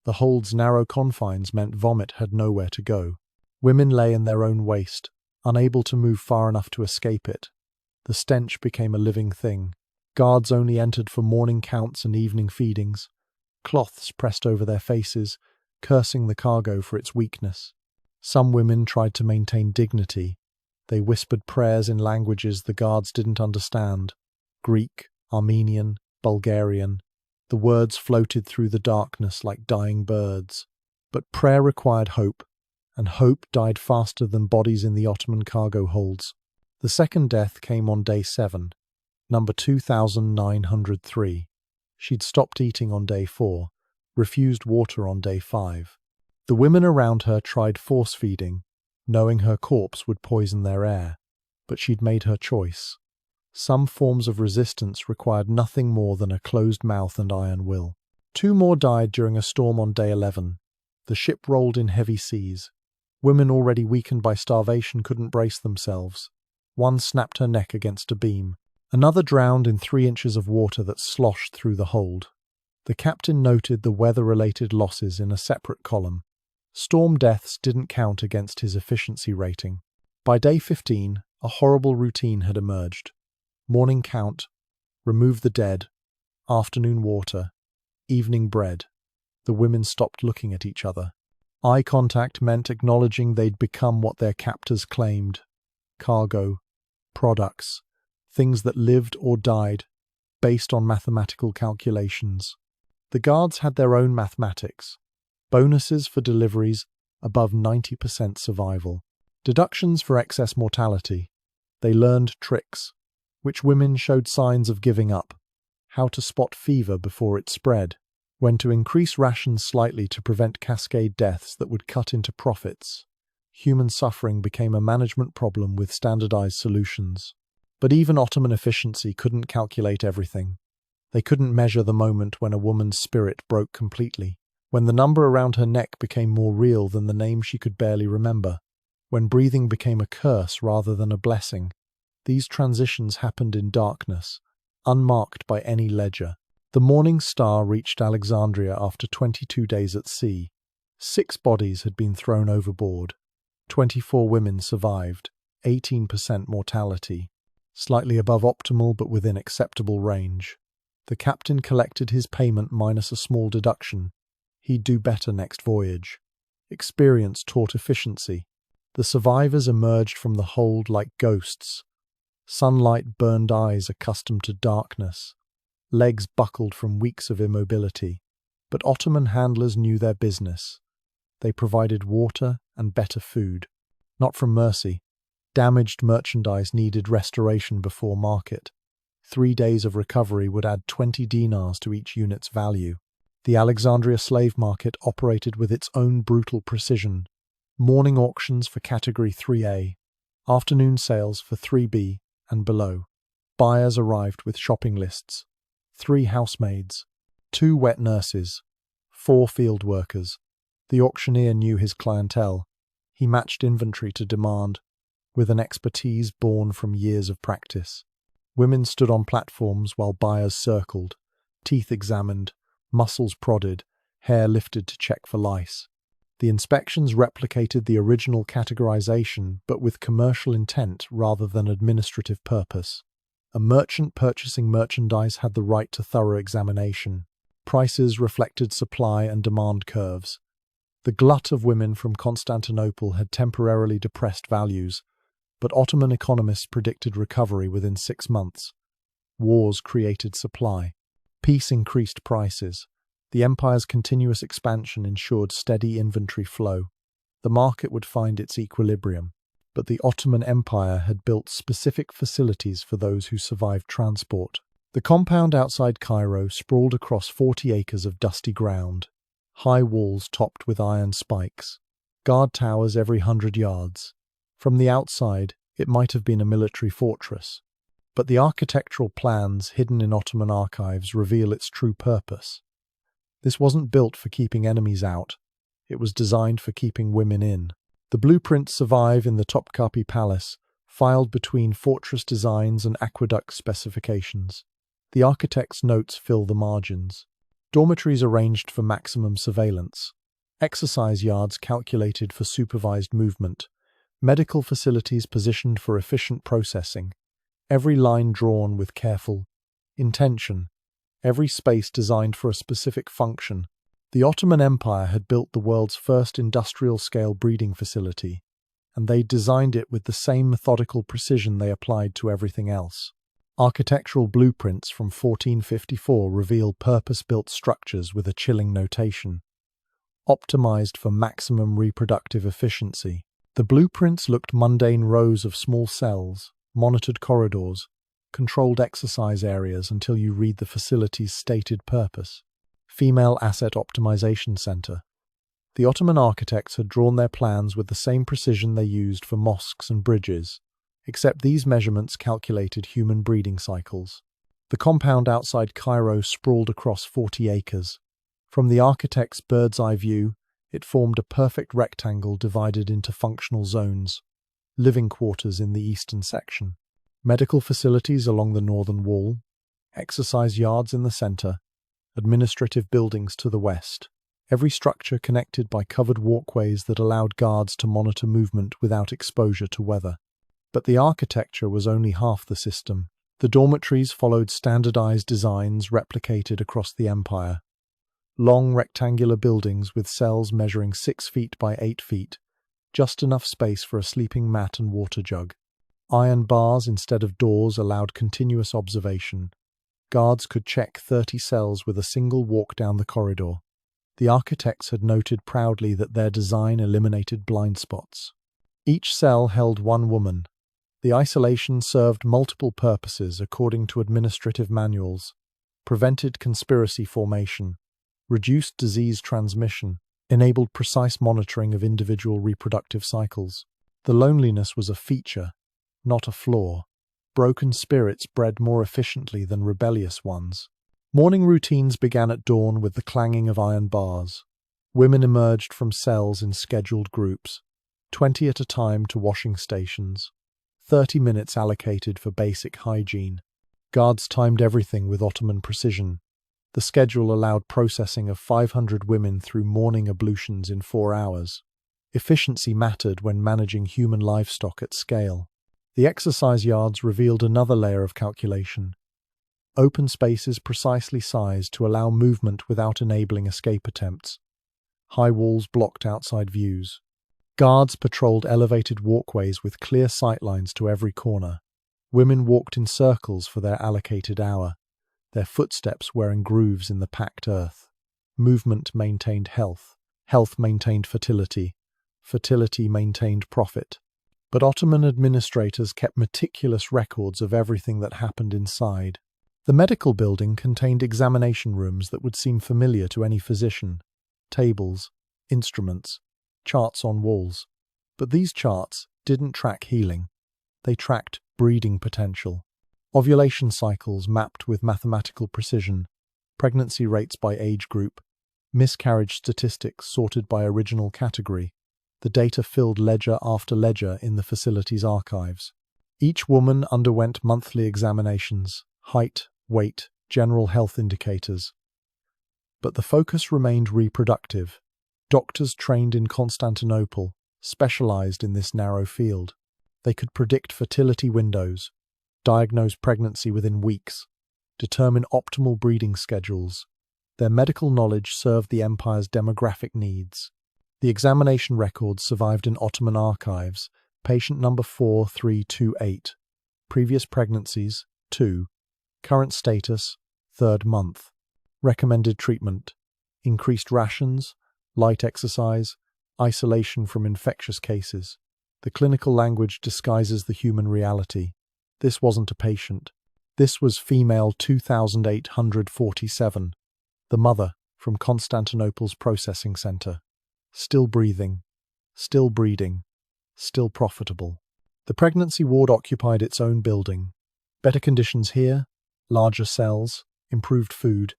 The hold's narrow confines meant vomit had nowhere to go. Women lay in their own waste, unable to move far enough to escape it. The stench became a living thing. Guards only entered for morning counts and evening feedings. Cloths pressed over their faces, cursing the cargo for its weakness. Some women tried to maintain dignity. They whispered prayers in languages the guards didn't understand. Greek, Armenian, Bulgarian. The words floated through the darkness like dying birds. But prayer required hope, and hope died faster than bodies in the Ottoman cargo holds. The second death came on day 7, number 2903. She'd stopped eating on day 4, refused water on day 5. The women around her tried force-feeding, knowing her corpse would poison their air, but she'd made her choice. Some forms of resistance required nothing more than a closed mouth and iron will. 2 more died during a storm on day 11. The ship rolled in heavy seas. Women already weakened by starvation couldn't brace themselves. One snapped her neck against a beam. Another drowned in 3 inches of water that sloshed through the hold. The captain noted the weather-related losses in a separate column. Storm deaths didn't count against his efficiency rating. By day 15, a horrible routine had emerged. Morning count, remove the dead, afternoon water, evening bread. The women stopped looking at each other. Eye contact meant acknowledging they'd become what their captors claimed. Cargo, products, things that lived or died, based on mathematical calculations. The guards had their own mathematics. Bonuses for deliveries above 90% survival. Deductions for excess mortality. They learned tricks. Which women showed signs of giving up. How to spot fever before it spread. When to increase rations slightly to prevent cascade deaths that would cut into profits. Human suffering became a management problem with standardized solutions. But even Ottoman efficiency couldn't calculate everything. They couldn't measure the moment when a woman's spirit broke completely. When the number around her neck became more real than the name she could barely remember. When breathing became a curse rather than a blessing. These transitions happened in darkness, unmarked by any ledger. The Morning Star reached Alexandria after 22 days at sea. 6 bodies had been thrown overboard. 24 women survived, 18% mortality. Slightly above optimal but within acceptable range. The captain collected his payment minus a small deduction. He'd do better next voyage. Experience taught efficiency. The survivors emerged from the hold like ghosts. Sunlight burned eyes accustomed to darkness. Legs buckled from weeks of immobility. But Ottoman handlers knew their business. They provided water and better food. Not from mercy, Damaged merchandise needed restoration before market. 3 days of recovery would add 20 dinars to each unit's value. The Alexandria slave market operated with its own brutal precision. Morning auctions for Category 3A, afternoon sales for 3B and below. Buyers arrived with shopping lists. 3 housemaids, 2 wet nurses, 4 field workers. The auctioneer knew his clientele. He matched inventory to demand, with an expertise born from years of practice. Women stood on platforms while buyers circled, teeth examined, muscles prodded, hair lifted to check for lice. The inspections replicated the original categorization, but with commercial intent rather than administrative purpose. A merchant purchasing merchandise had the right to thorough examination. Prices reflected supply and demand curves. The glut of women from Constantinople had temporarily depressed values, but Ottoman economists predicted recovery within 6 months. Wars created supply. Peace increased prices. The empire's continuous expansion ensured steady inventory flow. The market would find its equilibrium. But the Ottoman Empire had built specific facilities for those who survived transport. The compound outside Cairo sprawled across 40 acres of dusty ground, high walls topped with iron spikes, guard towers every 100 yards. From the outside, it might have been a military fortress, but the architectural plans hidden in Ottoman archives reveal its true purpose. This wasn't built for keeping enemies out, it was designed for keeping women in. The blueprints survive in the Topkapi Palace, filed between fortress designs and aqueduct specifications. The architect's notes fill the margins. Dormitories arranged for maximum surveillance. Exercise yards calculated for supervised movement. Medical facilities positioned for efficient processing. Every line drawn with careful intention. Every space designed for a specific function. The Ottoman Empire had built the world's first industrial-scale breeding facility, and they designed it with the same methodical precision they applied to everything else. Architectural blueprints from 1454 reveal purpose-built structures with a chilling notation, optimized for maximum reproductive efficiency. The blueprints looked mundane rows of small cells, monitored corridors, controlled exercise areas until you read the facility's stated purpose. Female Asset Optimization Center. The Ottoman architects had drawn their plans with the same precision they used for mosques and bridges, except these measurements calculated human breeding cycles. The compound outside Cairo sprawled across 40 acres. From the architect's bird's-eye view, it formed a perfect rectangle divided into functional zones. Living quarters in the eastern section. Medical facilities along the northern wall. Exercise yards in the center. Administrative buildings to the west. Every structure connected by covered walkways that allowed guards to monitor movement without exposure to weather. But the architecture was only half the system. The dormitories followed standardized designs replicated across the empire. Long rectangular buildings with cells measuring 6 feet by 8 feet, just enough space for a sleeping mat and water jug. Iron bars instead of doors allowed continuous observation. Guards could check 30 cells with a single walk down the corridor. The architects had noted proudly that their design eliminated blind spots. Each cell held 1 woman. The isolation served multiple purposes according to administrative manuals, prevented conspiracy formation, reduced disease transmission, enabled precise monitoring of individual reproductive cycles. The loneliness was a feature, not a flaw. Broken spirits bred more efficiently than rebellious ones. Morning routines began at dawn with the clanging of iron bars. Women emerged from cells in scheduled groups, 20 at a time to washing stations. 30 minutes allocated for basic hygiene. Guards timed everything with Ottoman precision. The schedule allowed processing of 500 women through morning ablutions in 4 hours. Efficiency mattered when managing human livestock at scale. The exercise yards revealed another layer of calculation. Open spaces precisely sized to allow movement without enabling escape attempts. High walls blocked outside views. Guards patrolled elevated walkways with clear sightlines to every corner. Women walked in circles for their allocated hour, their footsteps wearing grooves in the packed earth. Movement maintained health. Health maintained fertility. Fertility maintained profit. But Ottoman administrators kept meticulous records of everything that happened inside. The medical building contained examination rooms that would seem familiar to any physician. Tables, instruments, charts on walls. But these charts didn't track healing. They tracked breeding potential. Ovulation cycles mapped with mathematical precision, pregnancy rates by age group, miscarriage statistics sorted by original category. The data filled ledger after ledger in the facility's archives. Each woman underwent monthly examinations, height, weight, general health indicators. But the focus remained reproductive. Doctors trained in Constantinople specialized in this narrow field. They could predict fertility windows, diagnose pregnancy within weeks, determine optimal breeding schedules. Their medical knowledge served the empire's demographic needs. The examination records survived in Ottoman archives. Patient number 4328. Previous pregnancies, 2. Current status, 3rd month. Recommended treatment: increased rations, light exercise, isolation from infectious cases. The clinical language disguises the human reality. This wasn't a patient. This was female 2847, the mother from Constantinople's processing center. Still breathing, still breeding, still profitable. The pregnancy ward occupied its own building. Better conditions here, larger cells, improved food,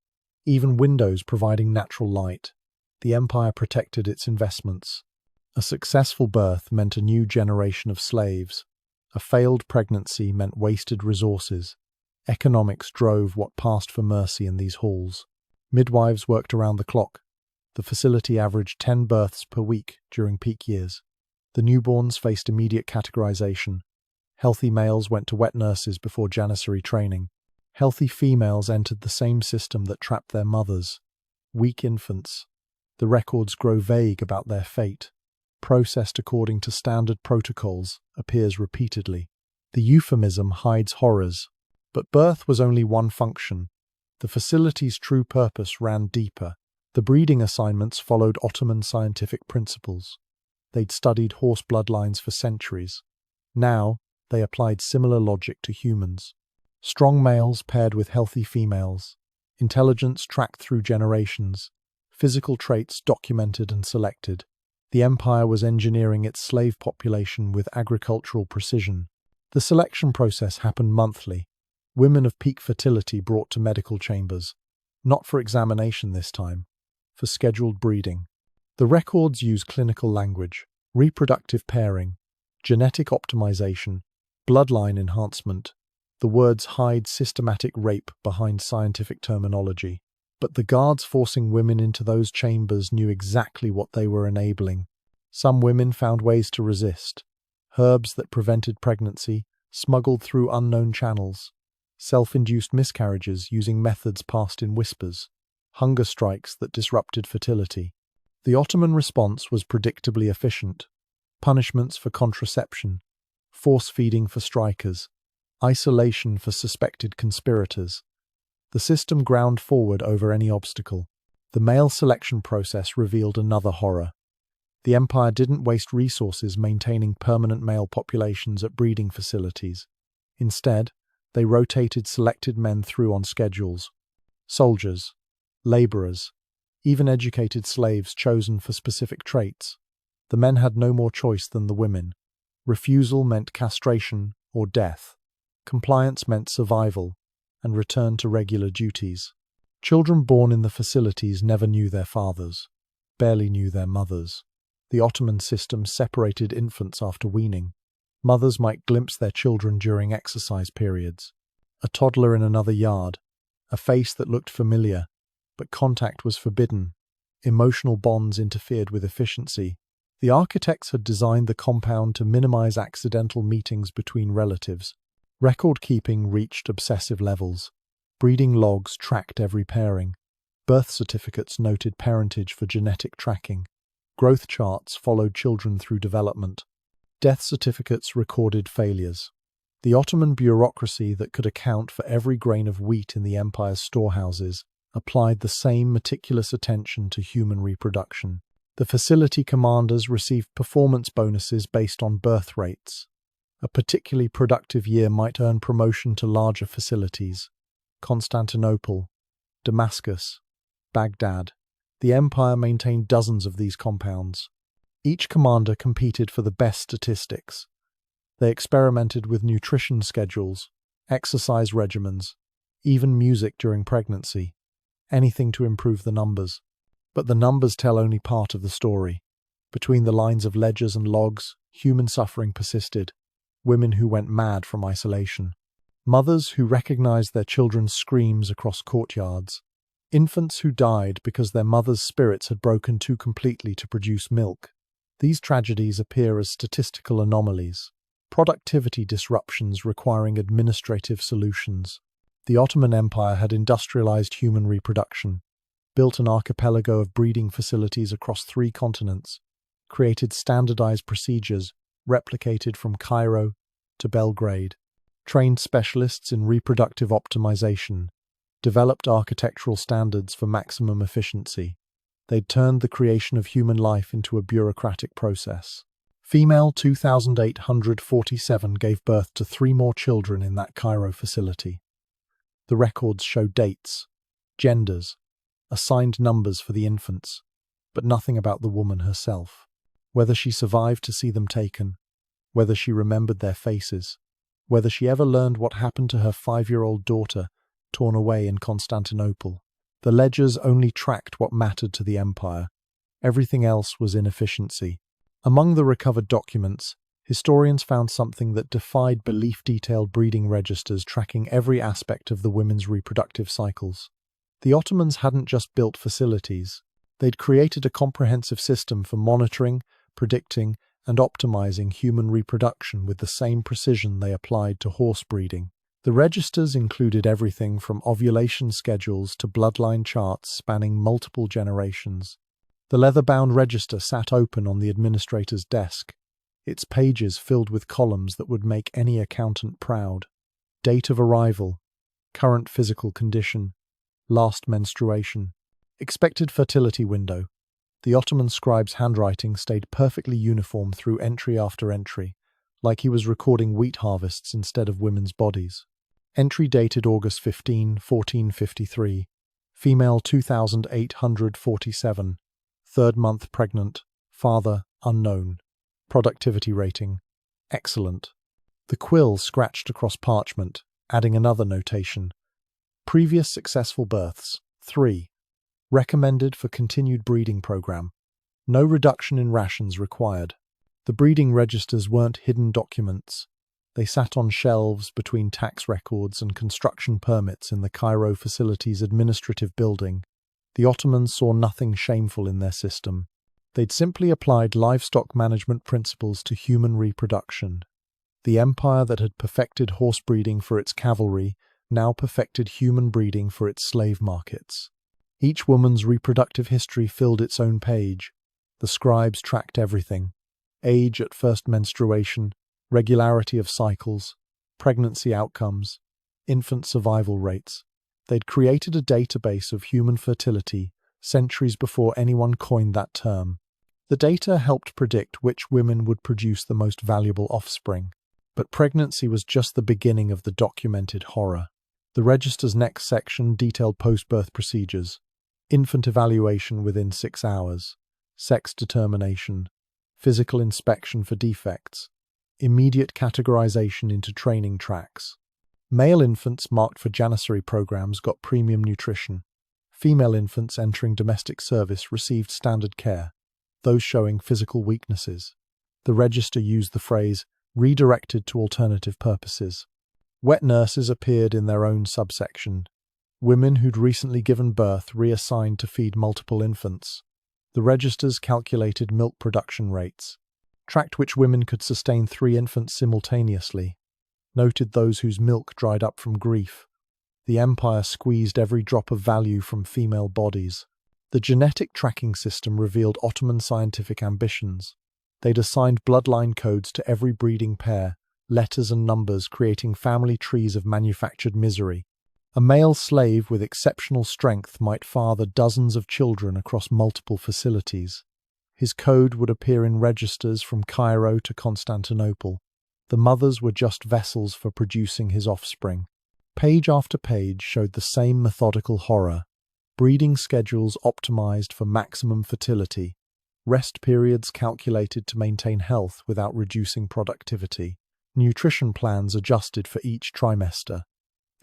even windows providing natural light. The empire protected its investments. A successful birth meant a new generation of slaves. A failed pregnancy meant wasted resources. Economics drove what passed for mercy in these halls. Midwives worked around the clock. The facility averaged 10 births per week during peak years. The newborns faced immediate categorization. Healthy males went to wet nurses before janissary training. Healthy females entered the same system that trapped their mothers. Weak infants. The records grow vague about their fate. Processed according to standard protocols appears repeatedly. The euphemism hides horrors. But birth was only one function. The facility's true purpose ran deeper. The breeding assignments followed Ottoman scientific principles. They'd studied horse bloodlines for centuries. Now, they applied similar logic to humans. Strong males paired with healthy females. Intelligence tracked through generations. Physical traits documented and selected. The empire was engineering its slave population with agricultural precision. The selection process happened monthly. Women of peak fertility brought to medical chambers. Not for examination this time. For scheduled breeding. The records use clinical language, reproductive pairing, genetic optimization, bloodline enhancement. The words hide systematic rape behind scientific terminology. But the guards forcing women into those chambers knew exactly what they were enabling. Some women found ways to resist. Herbs that prevented pregnancy, smuggled through unknown channels. Self-induced miscarriages using methods passed in whispers. Hunger strikes that disrupted fertility. The Ottoman response was predictably efficient. Punishments for contraception, force-feeding for strikers, isolation for suspected conspirators. The system ground forward over any obstacle. The male selection process revealed another horror. The empire didn't waste resources maintaining permanent male populations at breeding facilities. Instead, they rotated selected men through on schedules. Soldiers, laborers, even educated slaves chosen for specific traits. The men had no more choice than the women. Refusal meant castration or death. Compliance meant survival and return to regular duties. Children born in the facilities never knew their fathers, barely knew their mothers. The Ottoman system separated infants after weaning. Mothers might glimpse their children during exercise periods. A toddler in another yard, a face that looked familiar, but contact was forbidden. Emotional bonds interfered with efficiency. The architects had designed the compound to minimize accidental meetings between relatives. Record-keeping reached obsessive levels. Breeding logs tracked every pairing. Birth certificates noted parentage for genetic tracking. Growth charts followed children through development. Death certificates recorded failures. The Ottoman bureaucracy that could account for every grain of wheat in the empire's storehouses applied the same meticulous attention to human reproduction. The facility commanders received performance bonuses based on birth rates. A particularly productive year might earn promotion to larger facilities. Constantinople, Damascus, Baghdad. The empire maintained dozens of these compounds. Each commander competed for the best statistics. They experimented with nutrition schedules, exercise regimens, even music during pregnancy. Anything to improve the numbers. But the numbers tell only part of the story. Between the lines of ledgers and logs, human suffering persisted. Women who went mad from isolation. Mothers who recognized their children's screams across courtyards. Infants who died because their mothers' spirits had broken too completely to produce milk. These tragedies appear as statistical anomalies. Productivity disruptions requiring administrative solutions. The Ottoman Empire had industrialized human reproduction, built an archipelago of breeding facilities across 3 continents, created standardized procedures replicated from Cairo to Belgrade, trained specialists in reproductive optimization, developed architectural standards for maximum efficiency. They'd turned the creation of human life into a bureaucratic process. Female 2847 gave birth to 3 more children in that Cairo facility. The records show dates, genders, assigned numbers for the infants, but nothing about the woman herself. Whether she survived to see them taken, whether she remembered their faces, whether she ever learned what happened to her 5-year-old daughter torn away in Constantinople. The ledgers only tracked what mattered to the empire. Everything else was inefficiency. Among the recovered documents, historians found something that defied belief: detailed breeding registers tracking every aspect of the women's reproductive cycles. The Ottomans hadn't just built facilities. They'd created a comprehensive system for monitoring, predicting, and optimizing human reproduction with the same precision they applied to horse breeding. The registers included everything from ovulation schedules to bloodline charts spanning multiple generations. The leather-bound register sat open on the administrator's desk, its pages filled with columns that would make any accountant proud. Date of arrival, current physical condition, last menstruation, expected fertility window. The Ottoman scribe's handwriting stayed perfectly uniform through entry after entry, like he was recording wheat harvests instead of women's bodies. Entry dated August 15, 1453. Female 2847. 3rd month pregnant. Father unknown. Productivity rating excellent. The quill scratched across parchment, adding another notation. Previous successful births 3. Recommended for continued breeding program. No reduction in rations required. The breeding registers weren't hidden documents. They sat on shelves between tax records and construction permits in the Cairo facility's administrative building. The Ottomans saw nothing shameful in their system. They'd simply applied livestock management principles to human reproduction. The empire that had perfected horse breeding for its cavalry now perfected human breeding for its slave markets. Each woman's reproductive history filled its own page. The scribes tracked everything: age at first menstruation, regularity of cycles, pregnancy outcomes, infant survival rates. They'd created a database of human fertility centuries before anyone coined that term. The data helped predict which women would produce the most valuable offspring. But pregnancy was just the beginning of the documented horror. The register's next section detailed post-birth procedures: infant evaluation within 6 hours, sex determination, physical inspection for defects, immediate categorization into training tracks. Male infants marked for janissary programs got premium nutrition. Female infants entering domestic service received standard care, those showing physical weaknesses. The register used the phrase redirected to alternative purposes. Wet nurses appeared in their own subsection. Women who'd recently given birth reassigned to feed multiple infants. The registers calculated milk production rates, tracked which women could sustain 3 infants simultaneously, noted those whose milk dried up from grief. The empire squeezed every drop of value from female bodies. The genetic tracking system revealed Ottoman scientific ambitions. They'd assigned bloodline codes to every breeding pair, letters and numbers creating family trees of manufactured misery. A male slave with exceptional strength might father dozens of children across multiple facilities. His code would appear in registers from Cairo to Constantinople. The mothers were just vessels for producing his offspring. Page after page showed the same methodical horror. Breeding schedules optimized for maximum fertility. Rest periods calculated to maintain health without reducing productivity. Nutrition plans adjusted for each trimester.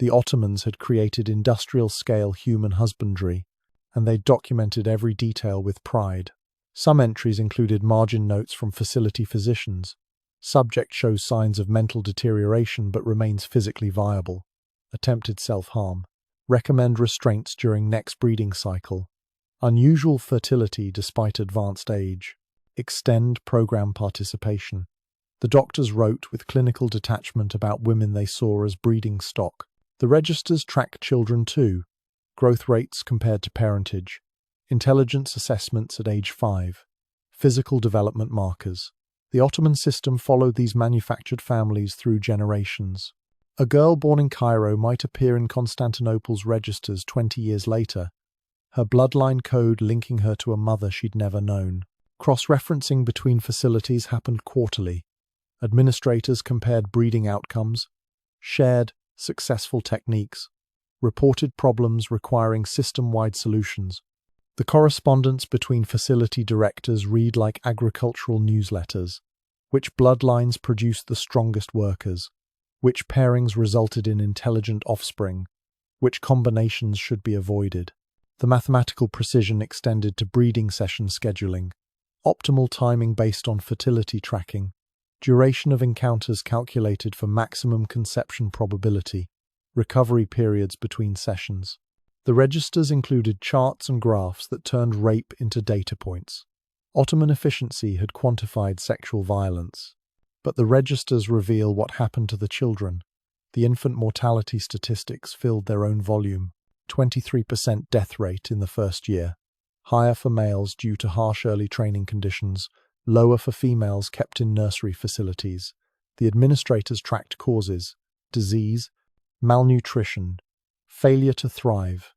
The Ottomans had created industrial-scale human husbandry, and they documented every detail with pride. Some entries included margin notes from facility physicians. Subject shows signs of mental deterioration but remains physically viable. Attempted self-harm. Recommend restraints during next breeding cycle. Unusual fertility despite advanced age. Extend program participation. The doctors wrote with clinical detachment about women they saw as breeding stock. The registers tracked children too. Growth rates compared to parentage. Intelligence assessments at age 5. Physical development markers. The Ottoman system followed these manufactured families through generations. A girl born in Cairo might appear in Constantinople's registers 20 years later, her bloodline code linking her to a mother she'd never known. Cross-referencing between facilities happened quarterly. Administrators compared breeding outcomes, shared successful techniques, reported problems requiring system-wide solutions. The correspondence between facility directors read like agricultural newsletters. Which bloodlines produced the strongest workers? Which pairings resulted in intelligent offspring? Which combinations should be avoided? The mathematical precision extended to breeding session scheduling. Optimal timing based on fertility tracking. Duration of encounters calculated for maximum conception probability. Recovery periods between sessions. The registers included charts and graphs that turned rape into data points. Ottoman efficiency had quantified sexual violence. But the registers reveal what happened to the children. The infant mortality statistics filled their own volume. 23% death rate in the first year. Higher for males due to harsh early training conditions, lower for females kept in nursery facilities. The administrators tracked causes: disease, malnutrition, failure to thrive,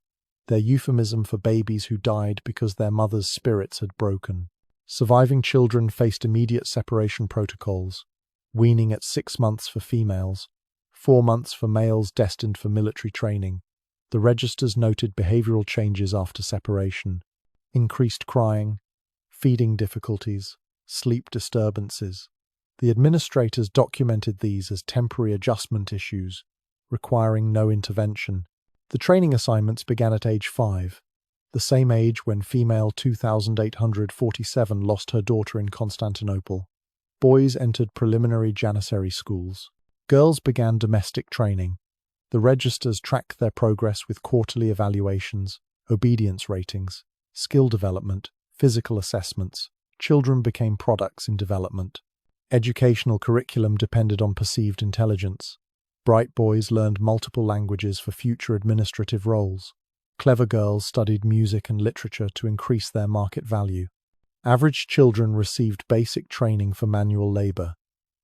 their euphemism for babies who died because their mothers' spirits had broken. Surviving children faced immediate separation protocols, weaning at 6 months for females, 4 months for males destined for military training. The registers noted behavioral changes after separation: increased crying, feeding difficulties, sleep disturbances. The administrators documented these as temporary adjustment issues, requiring no intervention. The training assignments began at age 5, the same age when female 2847 lost her daughter in Constantinople. Boys entered preliminary janissary schools. Girls began domestic training. The registers tracked their progress with quarterly evaluations, obedience ratings, skill development, physical assessments. Children became products in development. Educational curriculum depended on perceived intelligence. Bright boys learned multiple languages for future administrative roles. Clever girls studied music and literature to increase their market value. Average children received basic training for manual labor.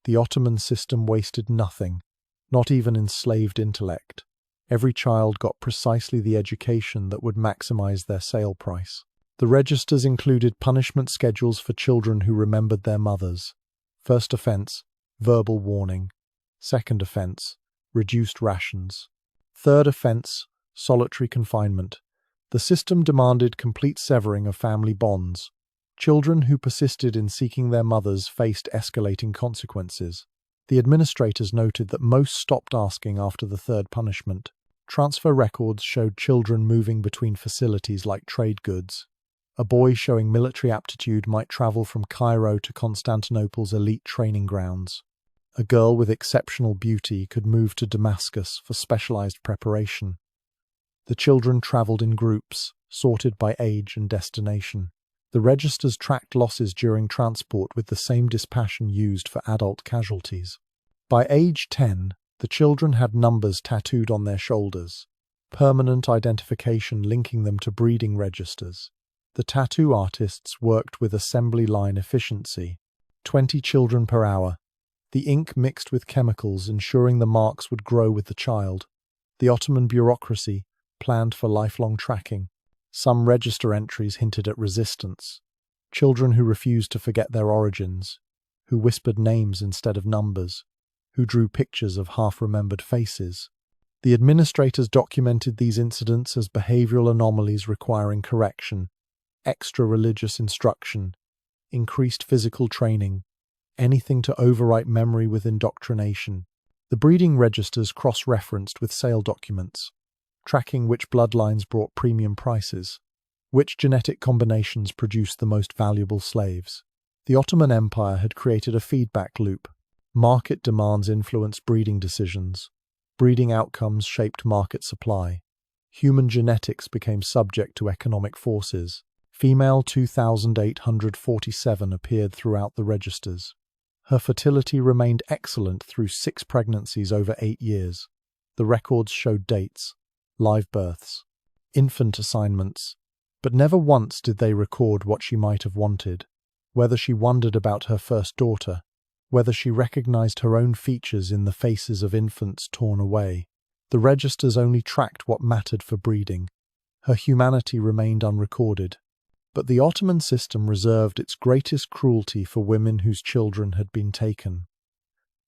The Ottoman system wasted nothing, not even enslaved intellect. Every child got precisely the education that would maximize their sale price. The registers included punishment schedules for children who remembered their mothers. First offense, verbal warning. Second offense, reduced rations. Third offense, solitary confinement. The system demanded complete severing of family bonds. Children who persisted in seeking their mothers faced escalating consequences. The administrators noted that most stopped asking after the third punishment. Transfer records showed children moving between facilities like trade goods. A boy showing military aptitude might travel from Cairo to Constantinople's elite training grounds. A girl with exceptional beauty could move to Damascus for specialized preparation. The children traveled in groups, sorted by age and destination. The registers tracked losses during transport with the same dispassion used for adult casualties. By age 10, the children had numbers tattooed on their shoulders, permanent identification linking them to breeding registers. The tattoo artists worked with assembly line efficiency, 20 children per hour. The ink mixed with chemicals, ensuring the marks would grow with the child. The Ottoman bureaucracy planned for lifelong tracking. Some register entries hinted at resistance. Children who refused to forget their origins, who whispered names instead of numbers, who drew pictures of half-remembered faces. The administrators documented these incidents as behavioral anomalies requiring correction, extra religious instruction, increased physical training, anything to overwrite memory with indoctrination. The breeding registers cross-referenced with sale documents, tracking which bloodlines brought premium prices, which genetic combinations produced the most valuable slaves. The Ottoman Empire had created a feedback loop. Market demands influenced breeding decisions. Breeding outcomes shaped market supply. Human genetics became subject to economic forces. Female 2847 appeared throughout the registers. Her fertility remained excellent through 6 pregnancies over 8 years. The records showed dates, live births, infant assignments, but never once did they record what she might have wanted, whether she wondered about her first daughter, whether she recognized her own features in the faces of infants torn away. The registers only tracked what mattered for breeding. Her humanity remained unrecorded. But the Ottoman system reserved its greatest cruelty for women whose children had been taken.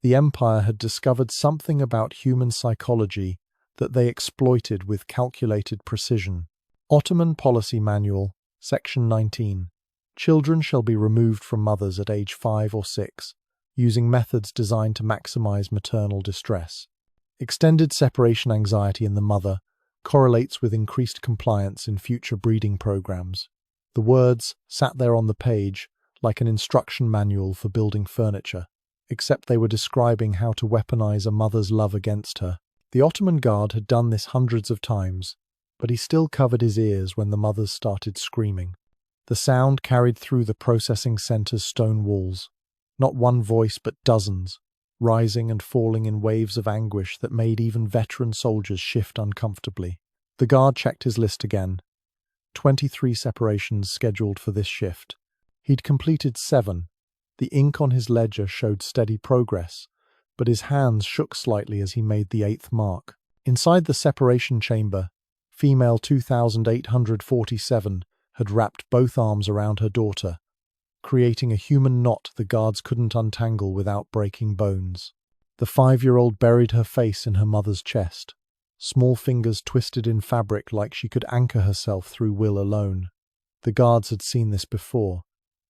The empire had discovered something about human psychology that they exploited with calculated precision. Ottoman Policy Manual, Section 19. Children shall be removed from mothers at age 5 or 6, using methods designed to maximize maternal distress. Extended separation anxiety in the mother correlates with increased compliance in future breeding programs. The words sat there on the page like an instruction manual for building furniture, except they were describing how to weaponize a mother's love against her. The Ottoman guard had done this hundreds of times, but he still covered his ears when the mothers started screaming. The sound carried through the processing center's stone walls. Not one voice, but dozens, rising and falling in waves of anguish that made even veteran soldiers shift uncomfortably. The guard checked his list again. 23 separations scheduled for this shift. He'd completed 7. The ink on his ledger showed steady progress, but his hands shook slightly as he made the 8th mark. Inside the separation chamber, female 2847 had wrapped both arms around her daughter, creating a human knot the guards couldn't untangle without breaking bones. The 5-year-old buried her face in her mother's chest, small fingers twisted in fabric like she could anchor herself through will alone. The guards had seen this before.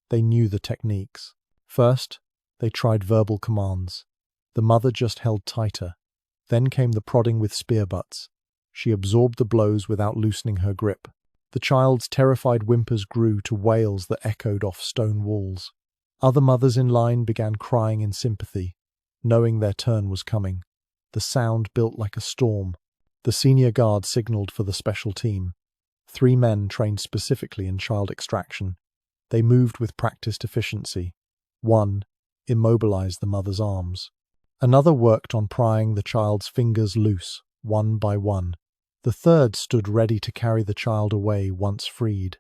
They knew the techniques. First, they tried verbal commands. The mother just held tighter. Then came the prodding with spear butts. She absorbed the blows without loosening her grip. The child's terrified whimpers grew to wails that echoed off stone walls. Other mothers in line began crying in sympathy, knowing their turn was coming. The sound built like a storm. The senior guard signaled for the special team. 3 men trained specifically in child extraction. They moved with practiced efficiency. 1 immobilized the mother's arms. Another worked on prying the child's fingers loose, one by one. The third stood ready to carry the child away once freed.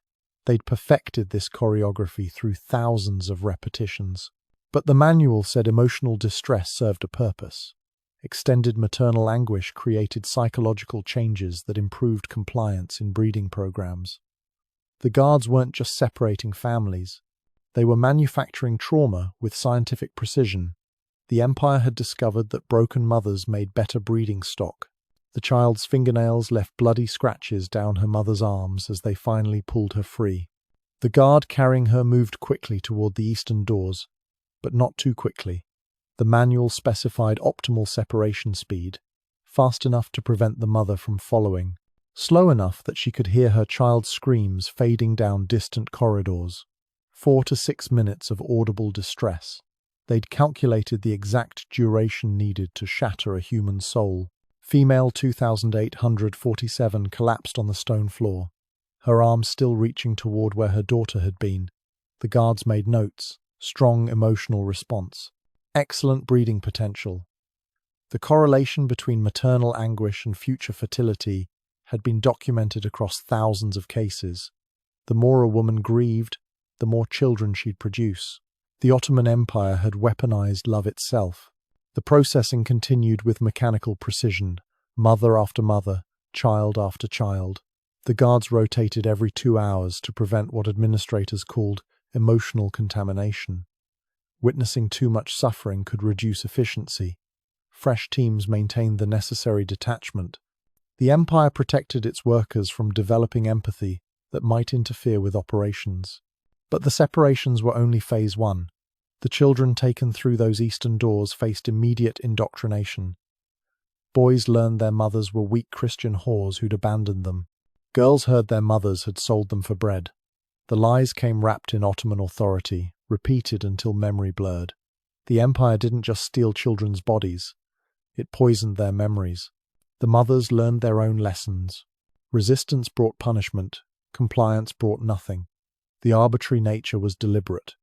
They'd perfected this choreography through thousands of repetitions. But the manual said emotional distress served a purpose. Extended maternal anguish created psychological changes that improved compliance in breeding programs. The guards weren't just separating families. They were manufacturing trauma with scientific precision. The empire had discovered that broken mothers made better breeding stock. The child's fingernails left bloody scratches down her mother's arms as they finally pulled her free. The guard carrying her moved quickly toward the eastern doors, but not too quickly. The manual specified optimal separation speed, fast enough to prevent the mother from following, slow enough that she could hear her child's screams fading down distant corridors. 4 to 6 minutes of audible distress. They'd calculated the exact duration needed to shatter a human soul. Female 2847 collapsed on the stone floor, her arms still reaching toward where her daughter had been. The guards made notes. Strong emotional response. Excellent breeding potential. The correlation between maternal anguish and future fertility had been documented across thousands of cases. The more a woman grieved, the more children she'd produce. The Ottoman Empire had weaponized love itself. The processing continued with mechanical precision, mother after mother, child after child. The guards rotated every 2 hours to prevent what administrators called emotional contamination. Witnessing too much suffering could reduce efficiency. Fresh teams maintained the necessary detachment. The empire protected its workers from developing empathy that might interfere with operations. But the separations were only phase one. The children taken through those eastern doors faced immediate indoctrination. Boys learned their mothers were weak Christian whores who'd abandoned them. Girls heard their mothers had sold them for bread. The lies came wrapped in Ottoman authority, repeated until memory blurred. The empire didn't just steal children's bodies, it poisoned their memories. The mothers learned their own lessons. Resistance brought punishment, compliance brought nothing. The arbitrary nature was deliberate.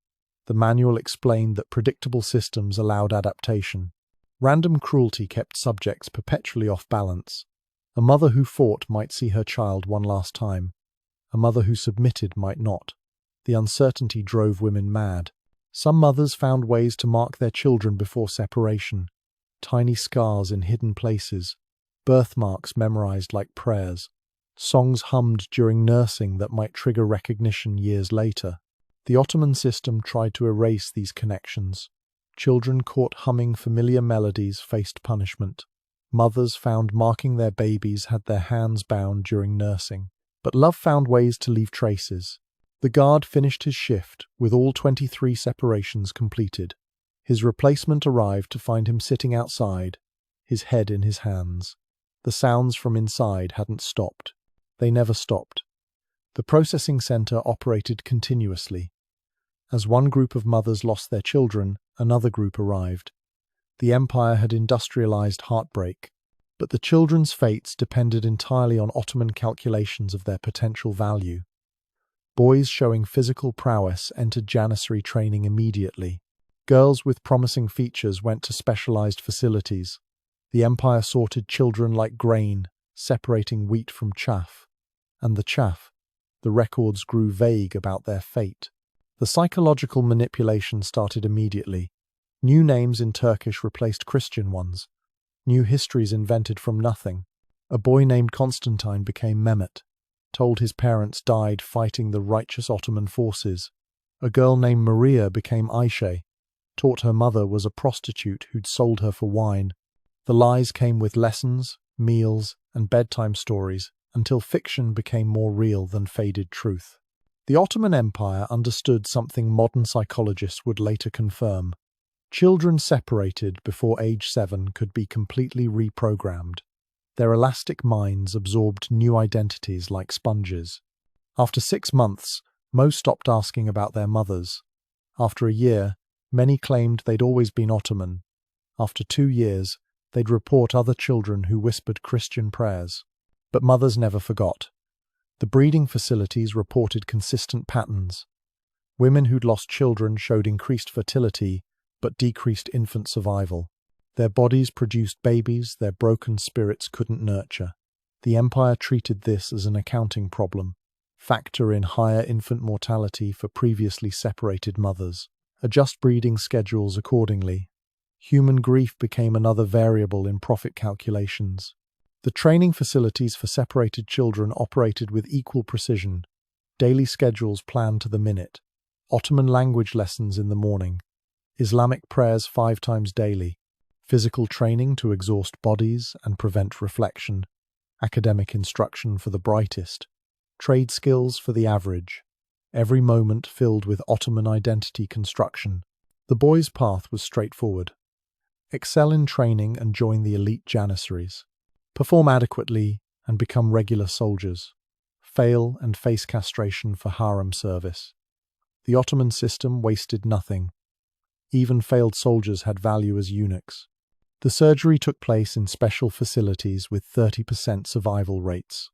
The manual explained that predictable systems allowed adaptation. Random cruelty kept subjects perpetually off balance. A mother who fought might see her child one last time. A mother who submitted might not. The uncertainty drove women mad. Some mothers found ways to mark their children before separation. Tiny scars in hidden places. Birthmarks memorized like prayers. Songs hummed during nursing that might trigger recognition years later. The Ottoman system tried to erase these connections. Children caught humming familiar melodies faced punishment. Mothers found marking their babies had their hands bound during nursing. But love found ways to leave traces. The guard finished his shift, with all 23 separations completed. His replacement arrived to find him sitting outside, his head in his hands. The sounds from inside hadn't stopped. They never stopped. The processing center operated continuously. As one group of mothers lost their children, another group arrived. The empire had industrialized heartbreak, but the children's fates depended entirely on Ottoman calculations of their potential value. Boys showing physical prowess entered janissary training immediately. Girls with promising features went to specialized facilities. The empire sorted children like grain, separating wheat from chaff. And the chaff, the records grew vague about their fate. The psychological manipulation started immediately. New names in Turkish replaced Christian ones. New histories invented from nothing. A boy named Constantine became Mehmet, told his parents died fighting the righteous Ottoman forces. A girl named Maria became Ayşe, taught her mother was a prostitute who'd sold her for wine. The lies came with lessons, meals, and bedtime stories, until fiction became more real than faded truth. The Ottoman Empire understood something modern psychologists would later confirm. Children separated before age 7 could be completely reprogrammed. Their elastic minds absorbed new identities like sponges. After 6 months, most stopped asking about their mothers. After a year, many claimed they'd always been Ottoman. After 2 years, they'd report other children who whispered Christian prayers. But mothers never forgot. The breeding facilities reported consistent patterns. Women who'd lost children showed increased fertility, but decreased infant survival. Their bodies produced babies their broken spirits couldn't nurture. The empire treated this as an accounting problem. Factor in higher infant mortality for previously separated mothers. Adjust breeding schedules accordingly. Human grief became another variable in profit calculations. The training facilities for separated children operated with equal precision. Daily schedules planned to the minute. Ottoman language lessons in the morning. Islamic prayers 5 times daily. Physical training to exhaust bodies and prevent reflection. Academic instruction for the brightest. Trade skills for the average. Every moment filled with Ottoman identity construction. The boys' path was straightforward. Excel in training and join the elite janissaries. Perform adequately and become regular soldiers. Fail and face castration for harem service. The Ottoman system wasted nothing. Even failed soldiers had value as eunuchs. The surgery took place in special facilities with 30% survival rates.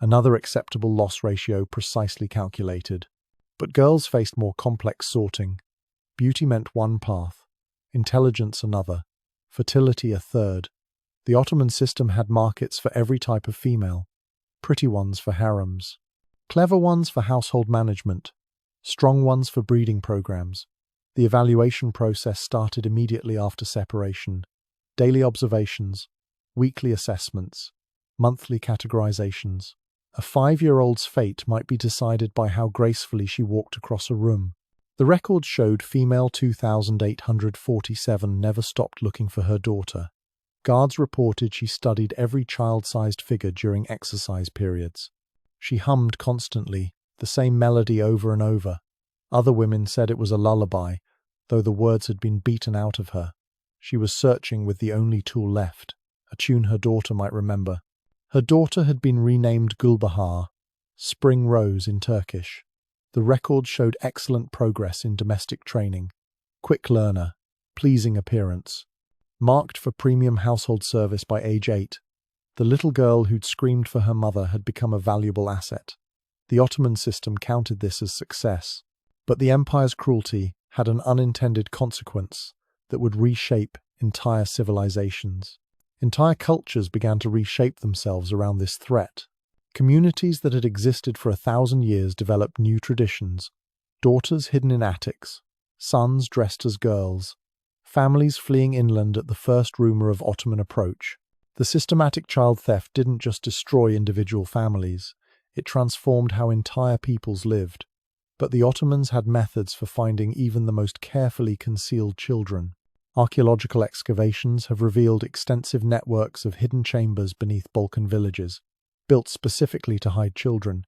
Another acceptable loss ratio precisely calculated. But girls faced more complex sorting. Beauty meant one path, intelligence another, fertility a third. The Ottoman system had markets for every type of female. Pretty ones for harems. Clever ones for household management. Strong ones for breeding programs. The evaluation process started immediately after separation. Daily observations, weekly assessments, monthly categorizations. A 5-year-old's fate might be decided by how gracefully she walked across a room. The records showed female 2847 never stopped looking for her daughter. Guards reported she studied every child-sized figure during exercise periods. She hummed constantly, the same melody over and over. Other women said it was a lullaby, though the words had been beaten out of her. She was searching with the only tool left, a tune her daughter might remember. Her daughter had been renamed Gulbahar, Spring Rose in Turkish. The records showed excellent progress in domestic training, quick learner, pleasing appearance. Marked for premium household service by age 8, the little girl who'd screamed for her mother had become a valuable asset. The Ottoman system counted this as success, but the empire's cruelty had an unintended consequence that would reshape entire civilizations. Entire cultures began to reshape themselves around this threat. Communities that had existed for 1,000 years developed new traditions: daughters hidden in attics, sons dressed as girls, families fleeing inland at the first rumor of Ottoman approach. The systematic child theft didn't just destroy individual families, it transformed how entire peoples lived. But the Ottomans had methods for finding even the most carefully concealed children. Archaeological excavations have revealed extensive networks of hidden chambers beneath Balkan villages, built specifically to hide children,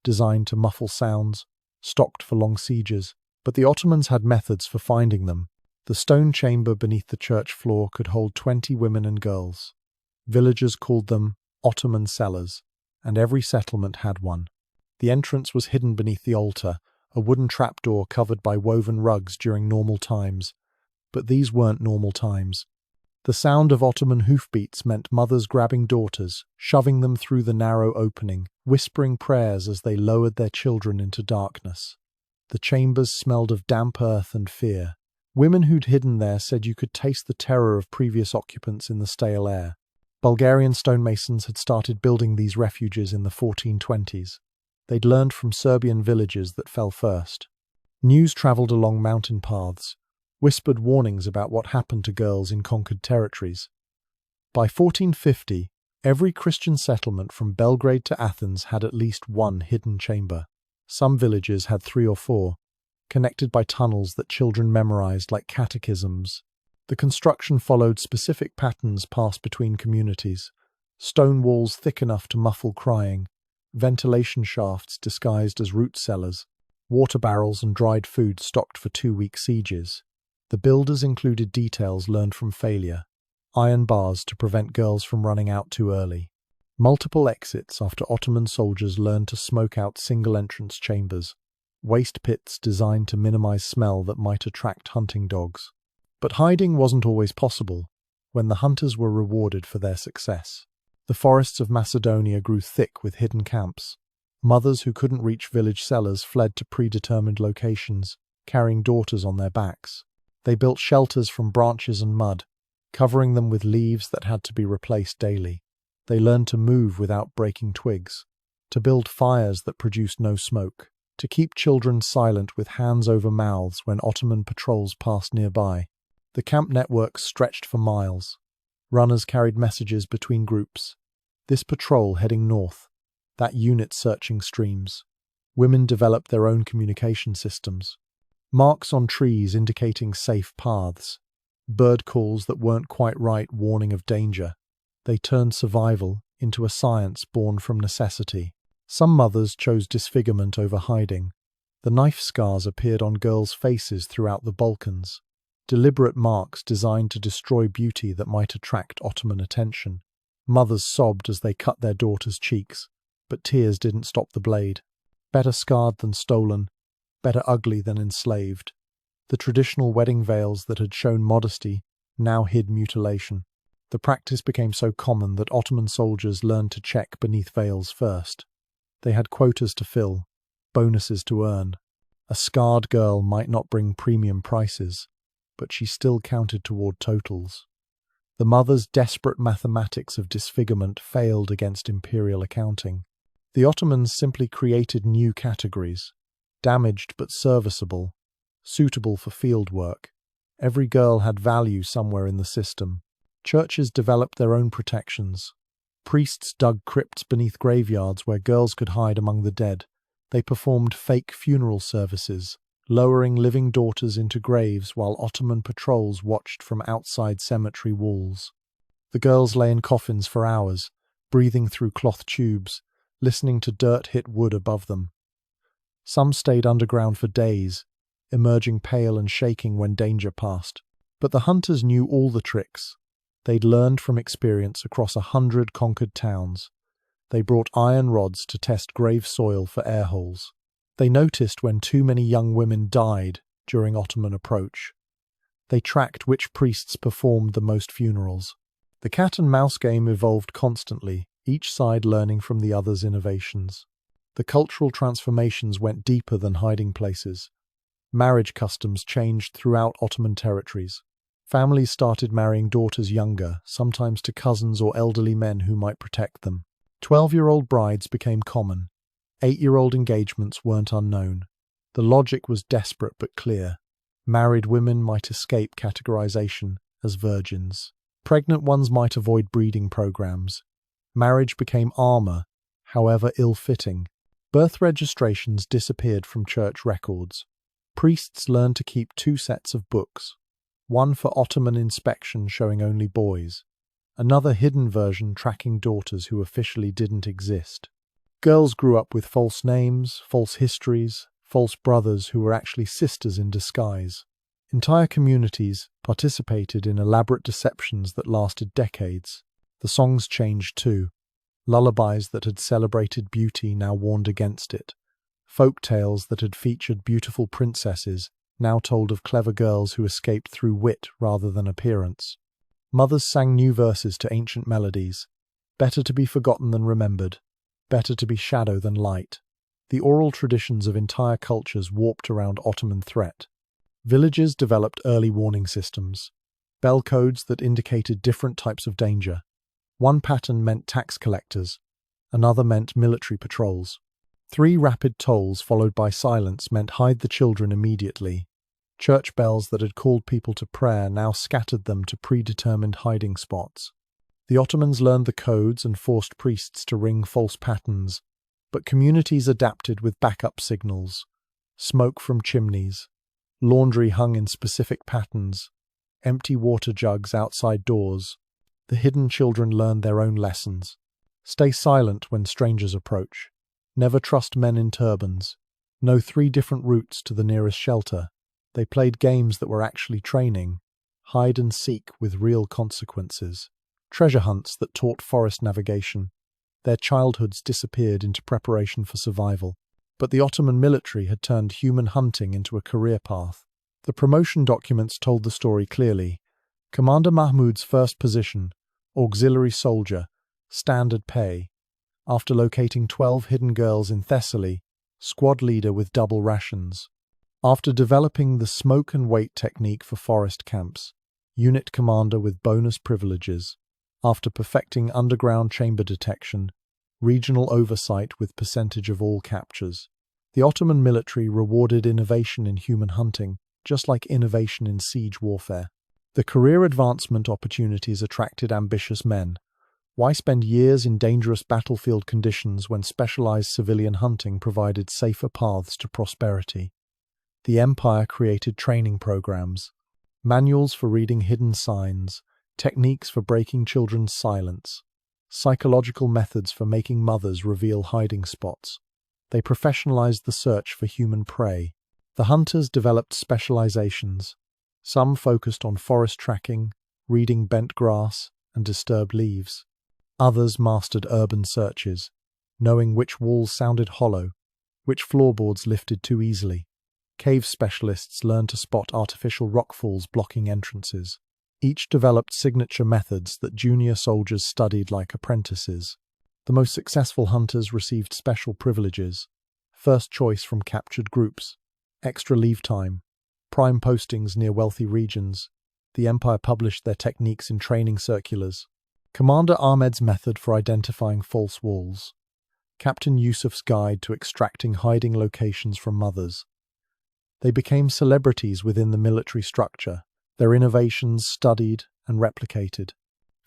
designed to muffle sounds, stocked for long sieges. But the Ottomans had methods for finding them. The stone chamber beneath the church floor could hold 20 women and girls. Villagers called them Ottoman cellars, and every settlement had one. The entrance was hidden beneath the altar, a wooden trapdoor covered by woven rugs during normal times. But these weren't normal times. The sound of Ottoman hoofbeats meant mothers grabbing daughters, shoving them through the narrow opening, whispering prayers as they lowered their children into darkness. The chambers smelled of damp earth and fear. Women who'd hidden there said you could taste the terror of previous occupants in the stale air. Bulgarian stonemasons had started building these refuges in the 1420s. They'd learned from Serbian villages that fell first. News travelled along mountain paths, whispered warnings about what happened to girls in conquered territories. By 1450, every Christian settlement from Belgrade to Athens had at least one hidden chamber. Some villages had 3 or 4, connected by tunnels that children memorized like catechisms. The construction followed specific patterns passed between communities: stone walls thick enough to muffle crying, ventilation shafts disguised as root cellars, water barrels and dried food stocked for 2-week sieges. The builders included details learned from failure: iron bars to prevent girls from running out too early, multiple exits after Ottoman soldiers learned to smoke out single-entrance chambers, waste pits designed to minimize smell that might attract hunting dogs. But hiding wasn't always possible when the hunters were rewarded for their success. The forests of Macedonia grew thick with hidden camps. Mothers who couldn't reach village cellars fled to predetermined locations, carrying daughters on their backs. They built shelters from branches and mud, covering them with leaves that had to be replaced daily. They learned to move without breaking twigs, to build fires that produced no smoke, to keep children silent with hands over mouths when Ottoman patrols passed nearby. The camp networks stretched for miles. Runners carried messages between groups: this patrol heading north, that unit searching streams. Women developed their own communication systems. Marks on trees indicating safe paths. Bird calls that weren't quite right warning of danger. They turned survival into a science born from necessity. Some mothers chose disfigurement over hiding. The knife scars appeared on girls' faces throughout the Balkans. Deliberate marks designed to destroy beauty that might attract Ottoman attention. Mothers sobbed as they cut their daughters' cheeks, but tears didn't stop the blade. Better scarred than stolen, better ugly than enslaved. The traditional wedding veils that had shown modesty now hid mutilation. The practice became so common that Ottoman soldiers learned to check beneath veils first. They had quotas to fill, bonuses to earn. A scarred girl might not bring premium prices, but she still counted toward totals. The mother's desperate mathematics of disfigurement failed against imperial accounting. The Ottomans simply created new categories: damaged but serviceable, suitable for field work. Every girl had value somewhere in the system. Churches developed their own protections. Priests dug crypts beneath graveyards where girls could hide among the dead. They performed fake funeral services, lowering living daughters into graves while Ottoman patrols watched from outside cemetery walls. The girls lay in coffins for hours, breathing through cloth tubes, listening to dirt hit wood above them. Some stayed underground for days, emerging pale and shaking when danger passed. But the hunters knew all the tricks. They'd learned from experience across 100 conquered towns. They brought iron rods to test grave soil for air holes. They noticed when too many young women died during Ottoman approach. They tracked which priests performed the most funerals. The cat-and-mouse game evolved constantly, each side learning from the other's innovations. The cultural transformations went deeper than hiding places. Marriage customs changed throughout Ottoman territories. Families started marrying daughters younger, sometimes to cousins or elderly men who might protect them. 12-year-old brides became common. 8-year-old engagements weren't unknown. The logic was desperate but clear. Married women might escape categorization as virgins. Pregnant ones might avoid breeding programs. Marriage became armor, however ill-fitting. Birth registrations disappeared from church records. Priests learned to keep 2 sets of books, one for Ottoman inspection showing only boys, another hidden version tracking daughters who officially didn't exist. Girls grew up with false names, false histories, false brothers who were actually sisters in disguise. Entire communities participated in elaborate deceptions that lasted decades. The songs changed too. Lullabies that had celebrated beauty now warned against it. Folk tales that had featured beautiful princesses now told of clever girls who escaped through wit rather than appearance. Mothers sang new verses to ancient melodies. Better to be forgotten than remembered. Better to be shadow than light. The oral traditions of entire cultures warped around Ottoman threat. Villages developed early warning systems. Bell codes that indicated different types of danger. One pattern meant tax collectors. Another meant military patrols. 3 rapid tolls followed by silence meant hide the children immediately. Church bells that had called people to prayer now scattered them to predetermined hiding spots. The Ottomans learned the codes and forced priests to ring false patterns, but communities adapted with backup signals. Smoke from chimneys. Laundry hung in specific patterns. Empty water jugs outside doors. The hidden children learned their own lessons. Stay silent when strangers approach. Never trust men in turbans. Know 3 different routes to the nearest shelter. They played games that were actually training. Hide and seek with real consequences. Treasure hunts that taught forest navigation. Their childhoods disappeared into preparation for survival. But the Ottoman military had turned human hunting into a career path. The promotion documents told the story clearly. Commander Mahmud's first position, auxiliary soldier, standard pay. After locating 12 hidden girls in Thessaly, squad leader with double rations. After developing the smoke and wait technique for forest camps, unit commander with bonus privileges. After perfecting underground chamber detection, regional oversight with percentage of all captures. The Ottoman military rewarded innovation in human hunting, just like innovation in siege warfare. The career advancement opportunities attracted ambitious men. Why spend years in dangerous battlefield conditions when specialized civilian hunting provided safer paths to prosperity? The empire created training programs, manuals for reading hidden signs, techniques for breaking children's silence, psychological methods for making mothers reveal hiding spots. They professionalized the search for human prey. The hunters developed specializations. Some focused on forest tracking, reading bent grass and disturbed leaves. Others mastered urban searches, knowing which walls sounded hollow, which floorboards lifted too easily. Cave specialists learned to spot artificial rockfalls blocking entrances. Each developed signature methods that junior soldiers studied like apprentices. The most successful hunters received special privileges, first choice from captured groups, extra leave time, prime postings near wealthy regions. The empire published their techniques in training circulars. Commander Ahmed's method for identifying false walls. Captain Yusuf's guide to extracting hiding locations from mothers. They became celebrities within the military structure, their innovations studied and replicated.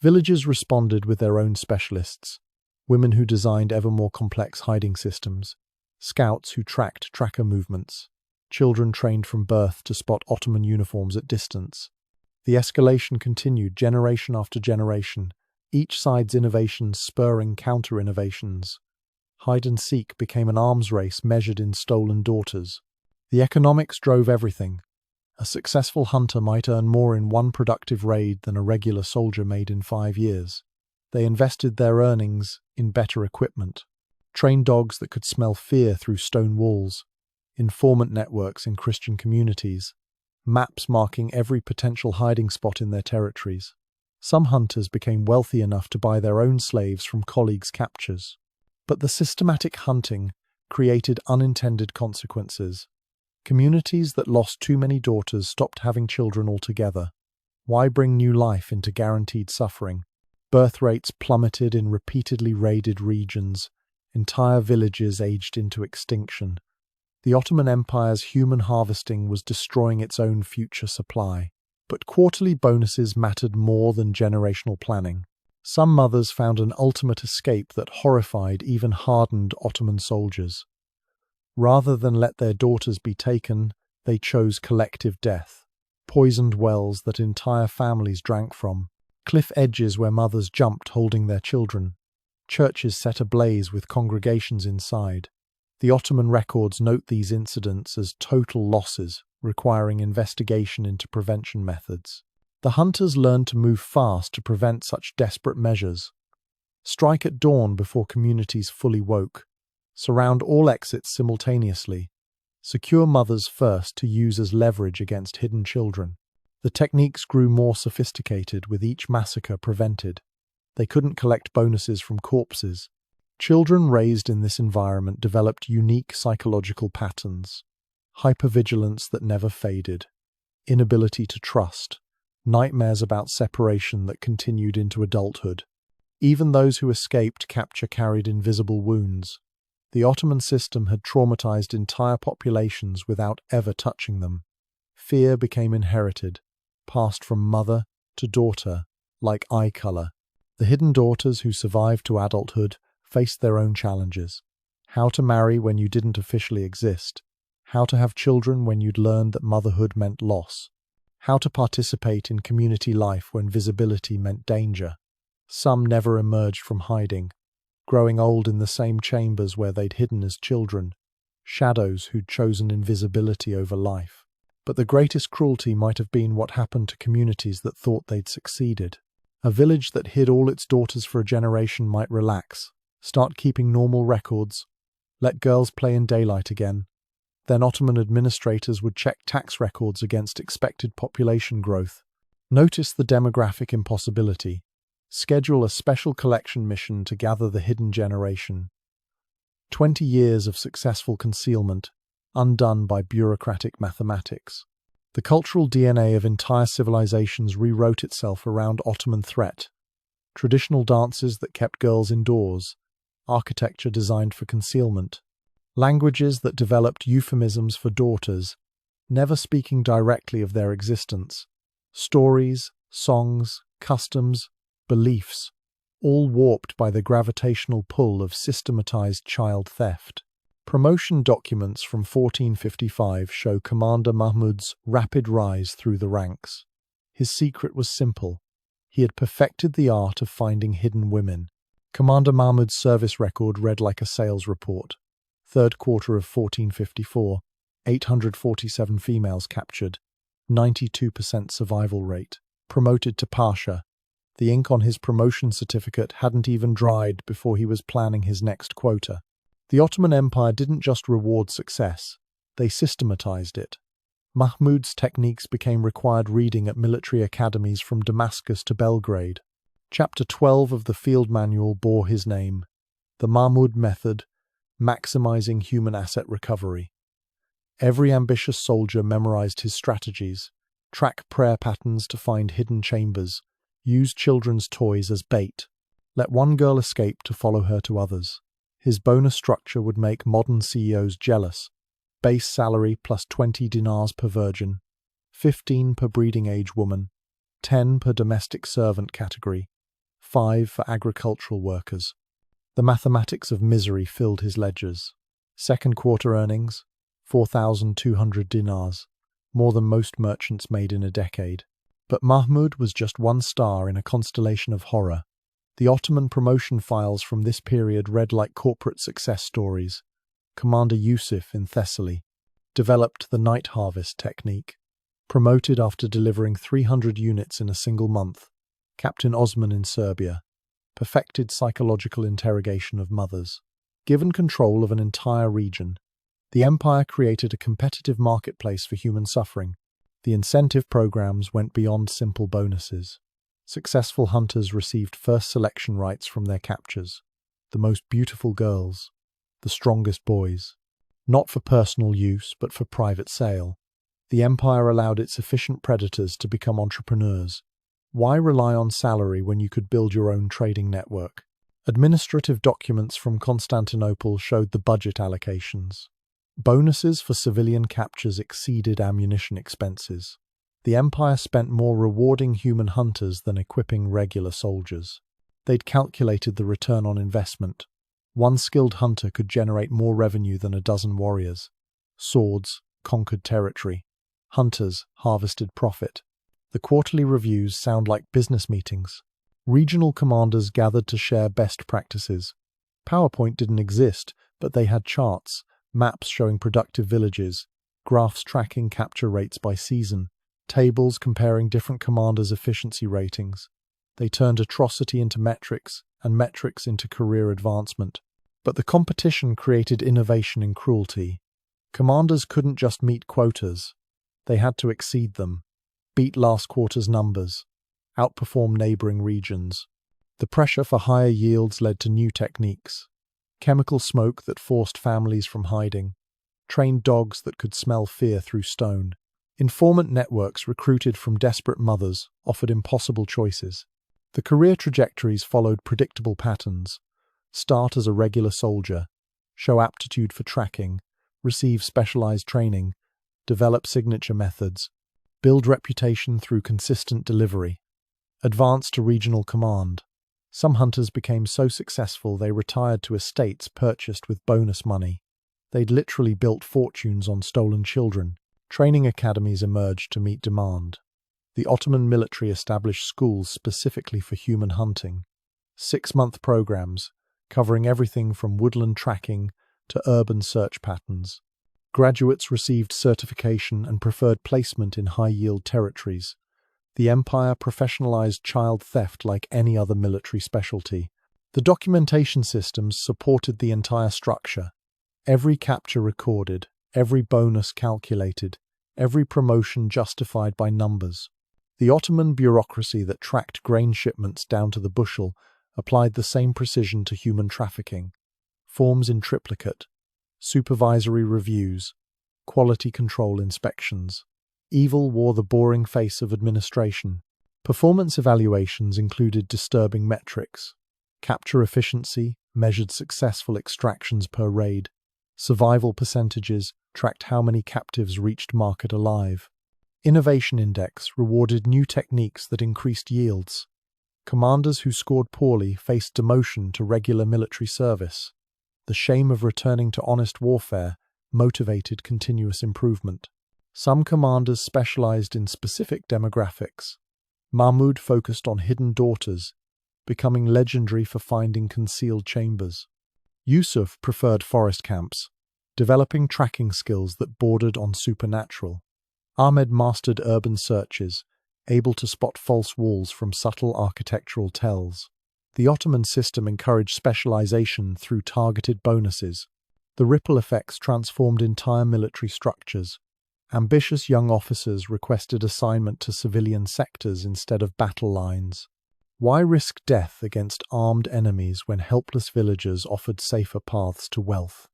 Villages responded with their own specialists, women who designed ever more complex hiding systems, scouts who tracked tracker movements, Children trained from birth to spot Ottoman uniforms at distance. The escalation continued generation after generation, each side's innovations spurring counter-innovations. Hide-and-seek became an arms race measured in stolen daughters. The economics drove everything. A successful hunter might earn more in one productive raid than a regular soldier made in 5 years. They invested their earnings in better equipment. Trained dogs that could smell fear through stone walls. Informant networks in Christian communities. Maps marking every potential hiding spot in their territories. Some hunters became wealthy enough to buy their own slaves from colleagues' captures. But the systematic hunting created unintended consequences. Communities that lost too many daughters stopped having children altogether. Why bring new life into guaranteed suffering? Birth rates plummeted in repeatedly raided regions. Entire villages aged into extinction. The Ottoman Empire's human harvesting was destroying its own future supply. But quarterly bonuses mattered more than generational planning. Some mothers found an ultimate escape that horrified even hardened Ottoman soldiers. Rather than let their daughters be taken, they chose collective death. Poisoned wells that entire families drank from. Cliff edges where mothers jumped holding their children. Churches set ablaze with congregations inside. The Ottoman records note these incidents as total losses, requiring investigation into prevention methods. The hunters learned to move fast to prevent such desperate measures. Strike at dawn before communities fully woke. Surround all exits simultaneously. Secure mothers first to use as leverage against hidden children. The techniques grew more sophisticated with each massacre prevented. They couldn't collect bonuses from corpses. Children raised in this environment developed unique psychological patterns. Hypervigilance that never faded. Inability to trust. Nightmares about separation that continued into adulthood. Even those who escaped capture carried invisible wounds. The Ottoman system had traumatized entire populations without ever touching them. Fear became inherited, passed from mother to daughter, like eye color. The hidden daughters who survived to adulthood faced their own challenges. How to marry when you didn't officially exist. How to have children when you'd learned that motherhood meant loss. How to participate in community life when visibility meant danger. Some never emerged from hiding, growing old in the same chambers where they'd hidden as children, shadows who'd chosen invisibility over life. But the greatest cruelty might have been what happened to communities that thought they'd succeeded. A village that hid all its daughters for a generation might relax, start keeping normal records, let girls play in daylight again. Then Ottoman administrators would check tax records against expected population growth. Notice the demographic impossibility. Schedule a special collection mission to gather the hidden generation. 20 years of successful concealment, undone by bureaucratic mathematics. The cultural DNA of entire civilizations rewrote itself around Ottoman threat. Traditional dances that kept girls indoors, architecture designed for concealment, languages that developed euphemisms for daughters, never speaking directly of their existence, stories, songs, customs, beliefs, all warped by the gravitational pull of systematized child theft. Promotion documents from 1455 show Commander Mahmud's rapid rise through the ranks. His secret was simple. He had perfected the art of finding hidden women. Commander Mahmud's service record read like a sales report. Third quarter of 1454, 847 females captured, 92% survival rate. Promoted to Pasha. The ink on his promotion certificate hadn't even dried before he was planning his next quota. The Ottoman Empire didn't just reward success, they systematized it. Mahmud's techniques became required reading at military academies from Damascus to Belgrade. Chapter 12 of the field manual bore his name, The Mahmud Method, Maximizing Human Asset Recovery. Every ambitious soldier memorized his strategies, track prayer patterns to find hidden chambers, use children's toys as bait, let one girl escape to follow her to others. His bonus structure would make modern CEOs jealous. Base salary plus 20 dinars per virgin, 15 per breeding age woman, 10 per domestic servant category, 5 for agricultural workers. The mathematics of misery filled his ledgers. Second quarter earnings, 4,200 dinars, more than most merchants made in a decade. But Mahmud was just one star in a constellation of horror. The Ottoman promotion files from this period read like corporate success stories. Commander Yusuf in Thessaly developed the night harvest technique. Promoted after delivering 300 units in a single month. Captain Osman in Serbia perfected psychological interrogation of mothers. Given control of an entire region, the empire created a competitive marketplace for human suffering. The incentive programs went beyond simple bonuses. Successful hunters received first selection rights from their captures. The most beautiful girls, the strongest boys. Not for personal use, but for private sale. The empire allowed its efficient predators to become entrepreneurs. Why rely on salary when you could build your own trading network? Administrative documents from Constantinople showed the budget allocations. Bonuses for civilian captures exceeded ammunition expenses. The empire spent more rewarding human hunters than equipping regular soldiers. They'd calculated the return on investment. One skilled hunter could generate more revenue than a dozen warriors. Swords conquered territory. Hunters harvested profit. The quarterly reviews sound like business meetings. Regional commanders gathered to share best practices. PowerPoint didn't exist, but they had charts, maps showing productive villages, graphs tracking capture rates by season, tables comparing different commanders' efficiency ratings. They turned atrocity into metrics, and metrics into career advancement. But the competition created innovation in cruelty. Commanders couldn't just meet quotas. They had to exceed them, beat last quarter's numbers, outperform neighboring regions. The pressure for higher yields led to new techniques. Chemical smoke that forced families from hiding. Trained dogs that could smell fear through stone. Informant networks recruited from desperate mothers offered impossible choices. The career trajectories followed predictable patterns. Start as a regular soldier, show aptitude for tracking, receive specialized training, develop signature methods, build reputation through consistent delivery, advance to regional command. Some hunters became so successful they retired to estates purchased with bonus money. They'd literally built fortunes on stolen children. Training academies emerged to meet demand. The Ottoman military established schools specifically for human hunting. 6-month programs, covering everything from woodland tracking to urban search patterns. Graduates received certification and preferred placement in high-yield territories. The empire professionalized child theft like any other military specialty. The documentation systems supported the entire structure. Every capture recorded, every bonus calculated, every promotion justified by numbers. The Ottoman bureaucracy that tracked grain shipments down to the bushel applied the same precision to human trafficking. Forms in triplicate, supervisory reviews, quality control inspections. Evil wore the boring face of administration. Performance evaluations included disturbing metrics. Capture efficiency measured successful extractions per raid. Survival percentages tracked how many captives reached market alive. Innovation Index rewarded new techniques that increased yields. Commanders who scored poorly faced demotion to regular military service. The shame of returning to honest warfare motivated continuous improvement. Some commanders specialized in specific demographics. Mahmud focused on hidden daughters, becoming legendary for finding concealed chambers. Yusuf preferred forest camps, developing tracking skills that bordered on supernatural. Ahmed mastered urban searches, able to spot false walls from subtle architectural tells. The Ottoman system encouraged specialization through targeted bonuses. The ripple effects transformed entire military structures. Ambitious young officers requested assignment to civilian sectors instead of battle lines. Why risk death against armed enemies when helpless villagers offered safer paths to wealth?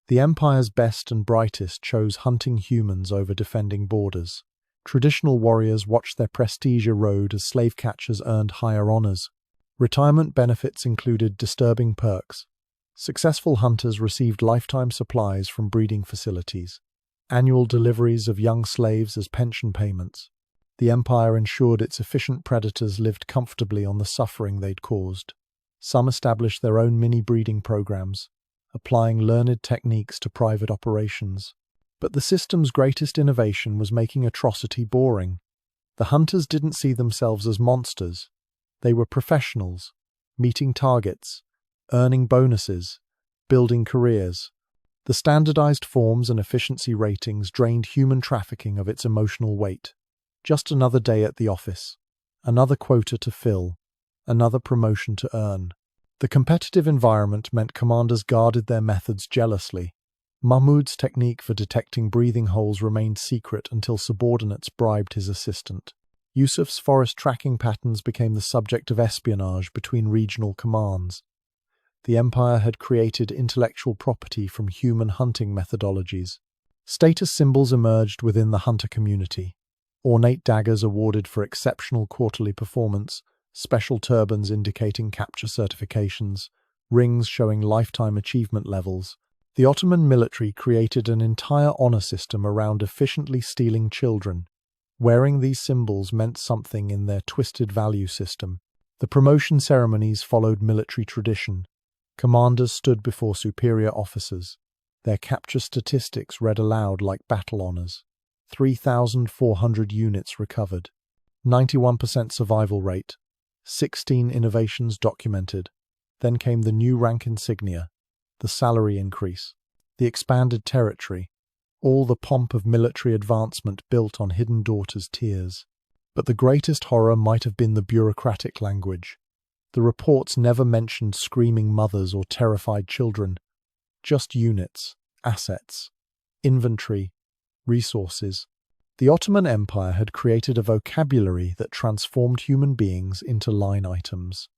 The empire's best and brightest chose hunting humans over defending borders. Traditional warriors watched their prestige erode as slave catchers earned higher honors. Retirement benefits included disturbing perks. Successful hunters received lifetime supplies from breeding facilities. Annual deliveries of young slaves as pension payments. The empire ensured its efficient predators lived comfortably on the suffering they'd caused. Some established their own mini-breeding programs, applying learned techniques to private operations. But the system's greatest innovation was making atrocity boring. The hunters didn't see themselves as monsters. They were professionals, meeting targets, earning bonuses, building careers. The standardized forms and efficiency ratings drained human trafficking of its emotional weight. Just another day at the office, another quota to fill, another promotion to earn. The competitive environment meant commanders guarded their methods jealously. Mahmud's technique for detecting breathing holes remained secret until subordinates bribed his assistant. Yusuf's forest tracking patterns became the subject of espionage between regional commands. The empire had created intellectual property from human hunting methodologies. Status symbols emerged within the hunter community. Ornate daggers awarded for exceptional quarterly performance, special turbans indicating capture certifications, rings showing lifetime achievement levels. The Ottoman military created an entire honor system around efficiently stealing children. Wearing these symbols meant something in their twisted value system. The promotion ceremonies followed military tradition. Commanders stood before superior officers. Their capture statistics read aloud like battle honors. 3,400 units recovered. 91% survival rate. 16 innovations documented. Then came the new rank insignia, the salary increase, the expanded territory, all the pomp of military advancement built on hidden daughters' tears. But the greatest horror might have been the bureaucratic language. The reports never mentioned screaming mothers or terrified children, just units, assets, inventory, resources. The Ottoman Empire had created a vocabulary that transformed human beings into line items.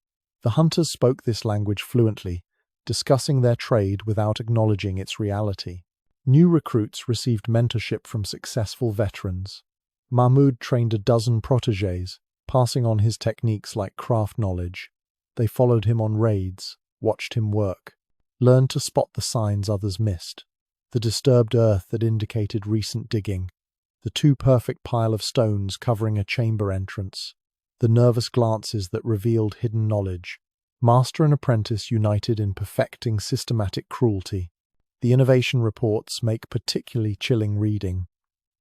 The hunters spoke this language fluently, discussing their trade without acknowledging its reality. New recruits received mentorship from successful veterans. Mahmud trained a dozen protégés, passing on his techniques like craft knowledge. They followed him on raids, watched him work, learned to spot the signs others missed. The disturbed earth that indicated recent digging, the too perfect pile of stones covering a chamber entrance, the nervous glances that revealed hidden knowledge. Master and apprentice united in perfecting systematic cruelty. The innovation reports make particularly chilling reading.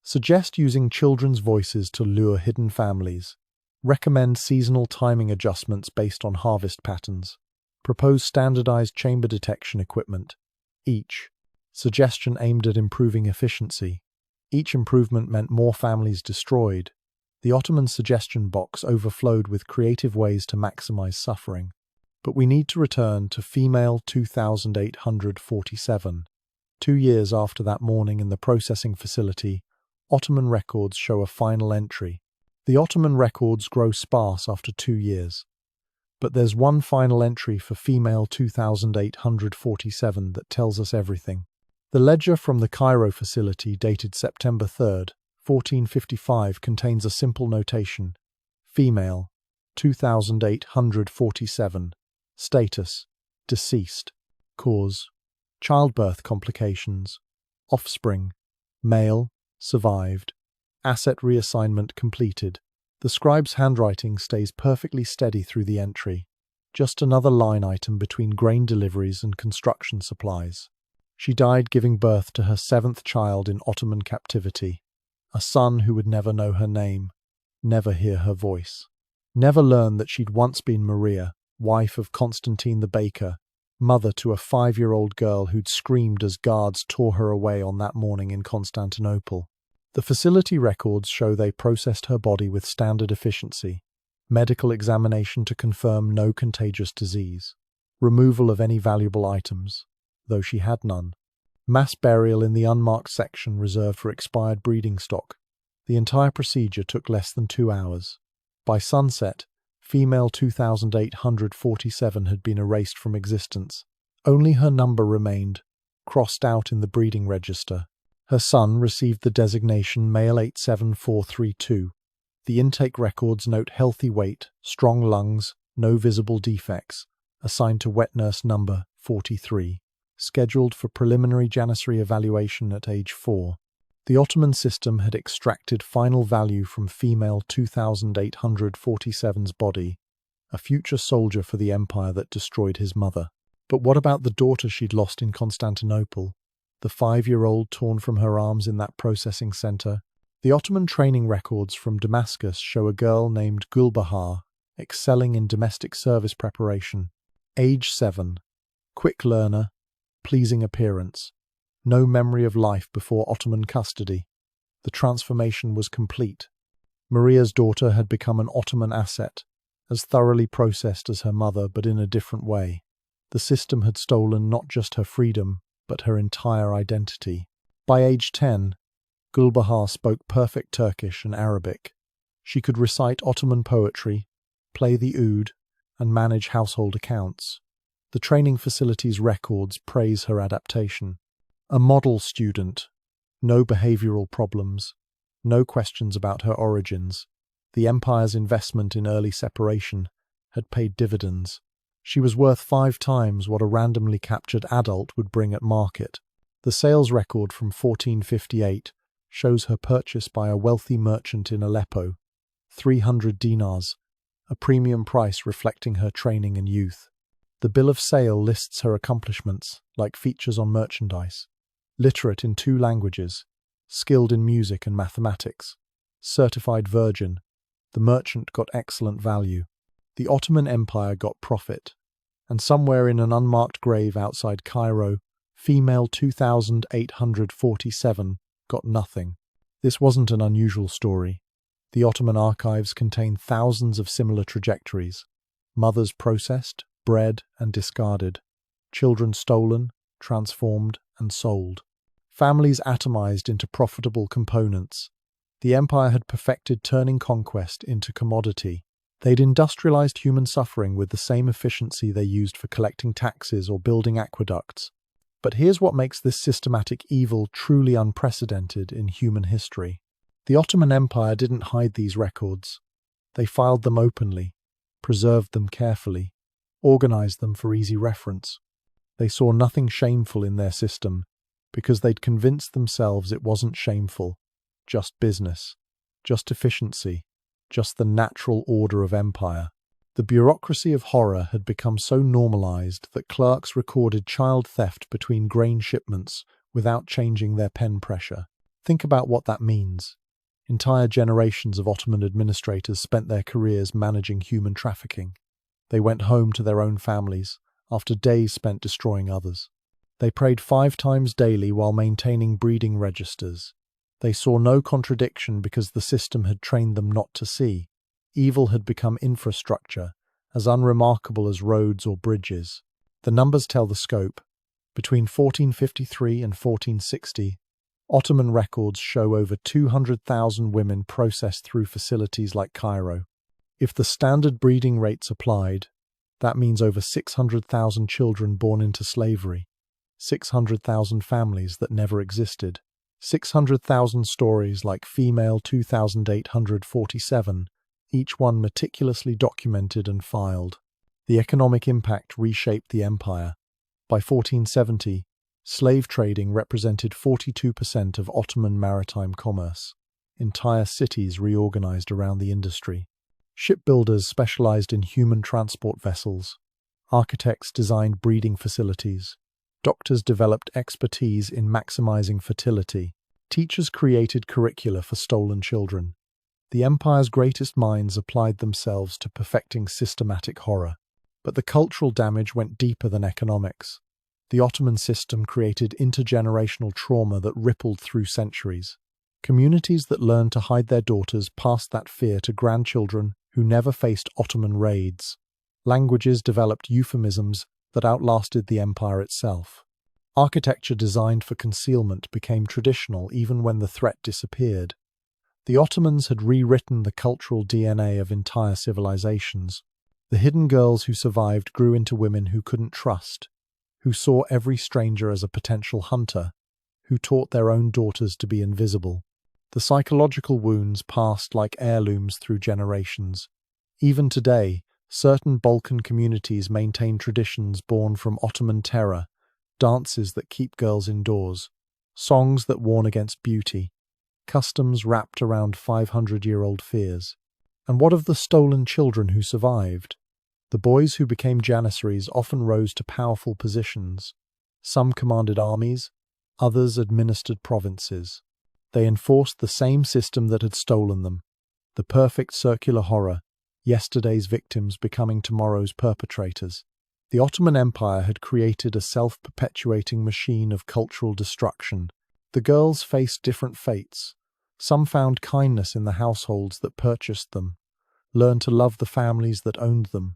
Suggest using children's voices to lure hidden families. Recommend seasonal timing adjustments based on harvest patterns. Propose standardized chamber detection equipment. Each suggestion aimed at improving efficiency. Each improvement meant more families destroyed. The Ottoman suggestion box overflowed with creative ways to maximize suffering. But we need to return to female 2847. 2 years after that morning in the processing facility, Ottoman records show a final entry. The Ottoman records grow sparse after 2 years. But there's one final entry for female 2847 that tells us everything. The ledger from the Cairo facility dated September 3rd, 1455 contains a simple notation. Female, 2847. Status, deceased. Cause, childbirth complications. Offspring, male, survived. Asset reassignment completed. The scribe's handwriting stays perfectly steady through the entry. Just another line item between grain deliveries and construction supplies. She died giving birth to her 7th child in Ottoman captivity. A son who would never know her name, never hear her voice. Never learn that she'd once been Maria, wife of Constantine the baker, mother to a 5-year-old girl who'd screamed as guards tore her away on that morning in Constantinople. The facility records show they processed her body with standard efficiency, medical examination to confirm no contagious disease, removal of any valuable items, though she had none, mass burial in the unmarked section reserved for expired breeding stock. The entire procedure took less than 2 hours. By sunset, female 2847 had been erased from existence. Only her number remained, crossed out in the breeding register. Her son received the designation male 87432. The intake records note healthy weight, strong lungs, no visible defects, assigned to wet nurse number 43, scheduled for preliminary janissary evaluation at age 4. The Ottoman system had extracted final value from female 2847's body, a future soldier for the empire that destroyed his mother. But what about the daughter she'd lost in Constantinople? the 5-year-old torn from her arms in that processing center. The Ottoman training records from Damascus show a girl named Gulbahar excelling in domestic service preparation. Age 7. Quick learner, pleasing appearance. No memory of life before Ottoman custody. The transformation was complete. Maria's daughter had become an Ottoman asset, as thoroughly processed as her mother, but in a different way. The system had stolen not just her freedom, but her entire identity. By age 10, Gulbahar spoke perfect Turkish and Arabic. She could recite Ottoman poetry, play the oud, and manage household accounts. The training facility's records praise her adaptation. A model student, no behavioral problems, no questions about her origins. The empire's investment in early separation had paid dividends. She was worth 5 times what a randomly captured adult would bring at market. The sales record from 1458 shows her purchase by a wealthy merchant in Aleppo, 300 dinars, a premium price reflecting her training and youth. The bill of sale lists her accomplishments, like features on merchandise. Literate in 2 languages, skilled in music and mathematics, certified virgin, the merchant got excellent value. The Ottoman Empire got profit, and somewhere in an unmarked grave outside Cairo, female 2847 got nothing. This wasn't an unusual story. The Ottoman archives contain thousands of similar trajectories. Mothers processed, bred and discarded. Children stolen, transformed and sold. Families atomized into profitable components. The empire had perfected turning conquest into commodity. They'd industrialized human suffering with the same efficiency they used for collecting taxes or building aqueducts. But here's what makes this systematic evil truly unprecedented in human history. The Ottoman Empire didn't hide these records. They filed them openly, preserved them carefully, organized them for easy reference. They saw nothing shameful in their system because they'd convinced themselves it wasn't shameful, just business, just efficiency, just the natural order of empire. The bureaucracy of horror had become so normalized that clerks recorded child theft between grain shipments without changing their pen pressure. Think about what that means. Entire generations of Ottoman administrators spent their careers managing human trafficking. They went home to their own families after days spent destroying others. They prayed 5 times daily while maintaining breeding registers. They saw no contradiction because the system had trained them not to see. Evil had become infrastructure, as unremarkable as roads or bridges. The numbers tell the scope. Between 1453 and 1460, Ottoman records show over 200,000 women processed through facilities like Cairo. If the standard breeding rates applied, that means over 600,000 children born into slavery, 600,000 families that never existed, 600,000 stories like female 2847, each one meticulously documented and filed. The economic impact reshaped the empire. By 1470, slave trading represented 42% of Ottoman maritime commerce. Entire cities reorganized around the industry. Shipbuilders specialized in human transport vessels. Architects designed breeding facilities. Doctors developed expertise in maximizing fertility. Teachers created curricula for stolen children. The empire's greatest minds applied themselves to perfecting systematic horror. But the cultural damage went deeper than economics. The Ottoman system created intergenerational trauma that rippled through centuries. Communities that learned to hide their daughters passed that fear to grandchildren who never faced Ottoman raids. Languages developed euphemisms that outlasted the empire itself. Architecture designed for concealment became traditional even when the threat disappeared. The Ottomans had rewritten the cultural DNA of entire civilizations. The hidden girls who survived grew into women who couldn't trust, who saw every stranger as a potential hunter, who taught their own daughters to be invisible. The psychological wounds passed like heirlooms through generations. Even today, certain Balkan communities maintain traditions born from Ottoman terror, dances that keep girls indoors, songs that warn against beauty, customs wrapped around 500-year-old fears. And what of the stolen children who survived? The boys who became janissaries often rose to powerful positions. Some commanded armies, Others administered provinces. They enforced the same system that had stolen them. The perfect circular horror, yesterday's victims becoming tomorrow's perpetrators. The Ottoman Empire had created a self-perpetuating machine of cultural destruction. The girls faced different fates. Some found kindness in the households that purchased them, learned to love the families that owned them,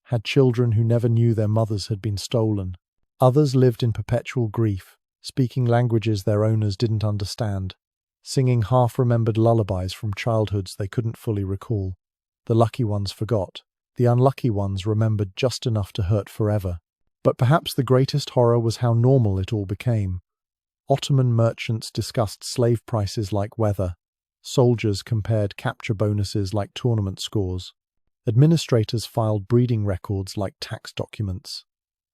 had children who never knew their mothers had been stolen. Others lived in perpetual grief, speaking languages their owners didn't understand, singing half-remembered lullabies from childhoods they couldn't fully recall. The lucky ones forgot. The unlucky ones remembered just enough to hurt forever. But perhaps the greatest horror was how normal it all became. Ottoman merchants discussed slave prices like weather. Soldiers compared capture bonuses like tournament scores. Administrators filed breeding records like tax documents.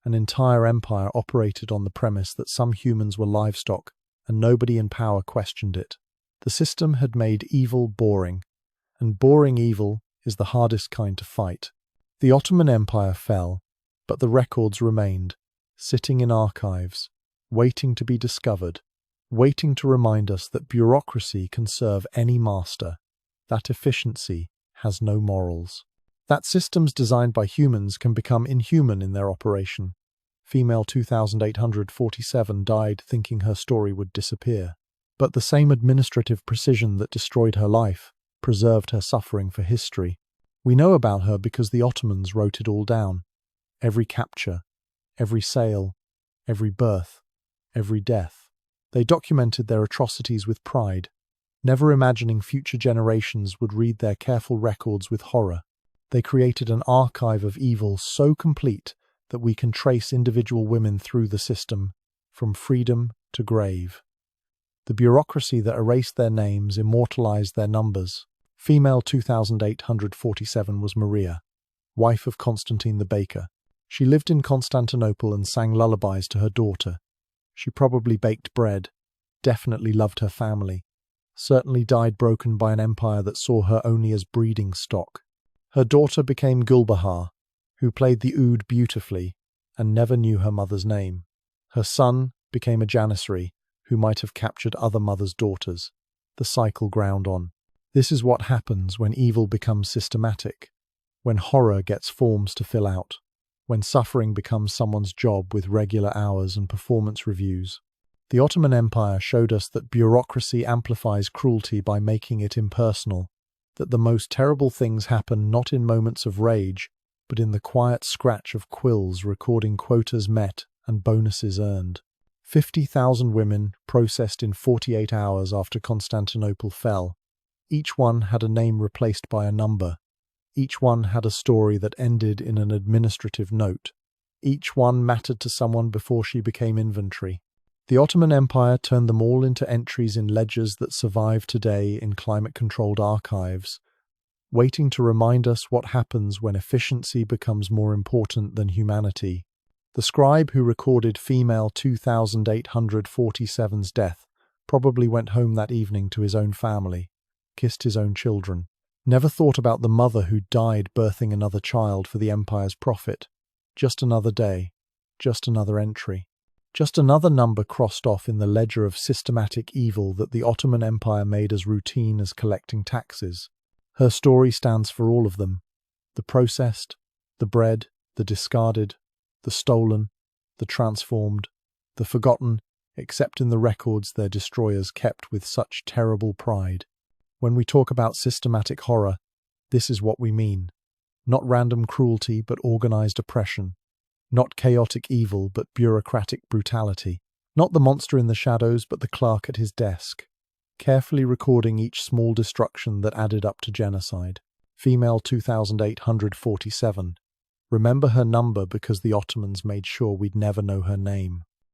An entire empire operated on the premise that some humans were livestock, and nobody in power questioned it. The system had made evil boring, and boring evil is the hardest kind to fight. The Ottoman Empire fell, but the records remained, sitting in archives, waiting to be discovered, waiting to remind us that bureaucracy can serve any master, that efficiency has no morals, that systems designed by humans can become inhuman in their operation. Female 2847 died thinking her story would disappear, but the same administrative precision that destroyed her life preserved her suffering for history. We know about her because the Ottomans wrote it all down. Every capture, every sale, every birth, every death. They documented their atrocities with pride, never imagining future generations would read their careful records with horror. They created an archive of evil so complete that we can trace individual women through the system, from freedom to grave. The bureaucracy that erased their names immortalized their numbers. Female 2847 was Maria, wife of Constantine the baker. She lived in Constantinople and sang lullabies to her daughter. She probably baked bread, definitely loved her family, certainly died broken by an empire that saw her only as breeding stock. Her daughter became Gulbahar, who played the oud beautifully and never knew her mother's name. Her son became a janissary, who might have captured other mothers' daughters. The cycle ground on. This is what happens when evil becomes systematic, when horror gets forms to fill out, when suffering becomes someone's job with regular hours and performance reviews. The Ottoman Empire showed us that bureaucracy amplifies cruelty by making it impersonal, that the most terrible things happen not in moments of rage, but in the quiet scratch of quills recording quotas met and bonuses earned. 50,000 women processed in 48 hours after Constantinople fell. Each one had a name replaced by a number. Each one had a story that ended in an administrative note. Each one mattered to someone before she became inventory. The Ottoman Empire turned them all into entries in ledgers that survive today in climate-controlled archives, waiting to remind us what happens when efficiency becomes more important than humanity. The scribe who recorded female 2847's death probably went home that evening to his own family, kissed his own children, never thought about the mother who died birthing another child for the empire's profit. Just another day, just another entry, just another number crossed off in the ledger of systematic evil that the Ottoman Empire made as routine as collecting taxes. Her story stands for all of them: the processed, the bred, the discarded, the stolen, the transformed, the forgotten, except in the records their destroyers kept with such terrible pride. When we talk about systematic horror, this is what we mean. Not random cruelty, but organized oppression. Not chaotic evil, but bureaucratic brutality. Not the monster in the shadows, but the clerk at his desk, carefully recording each small destruction that added up to genocide. Female 2847. Remember her number because the Ottomans made sure we'd never know her name.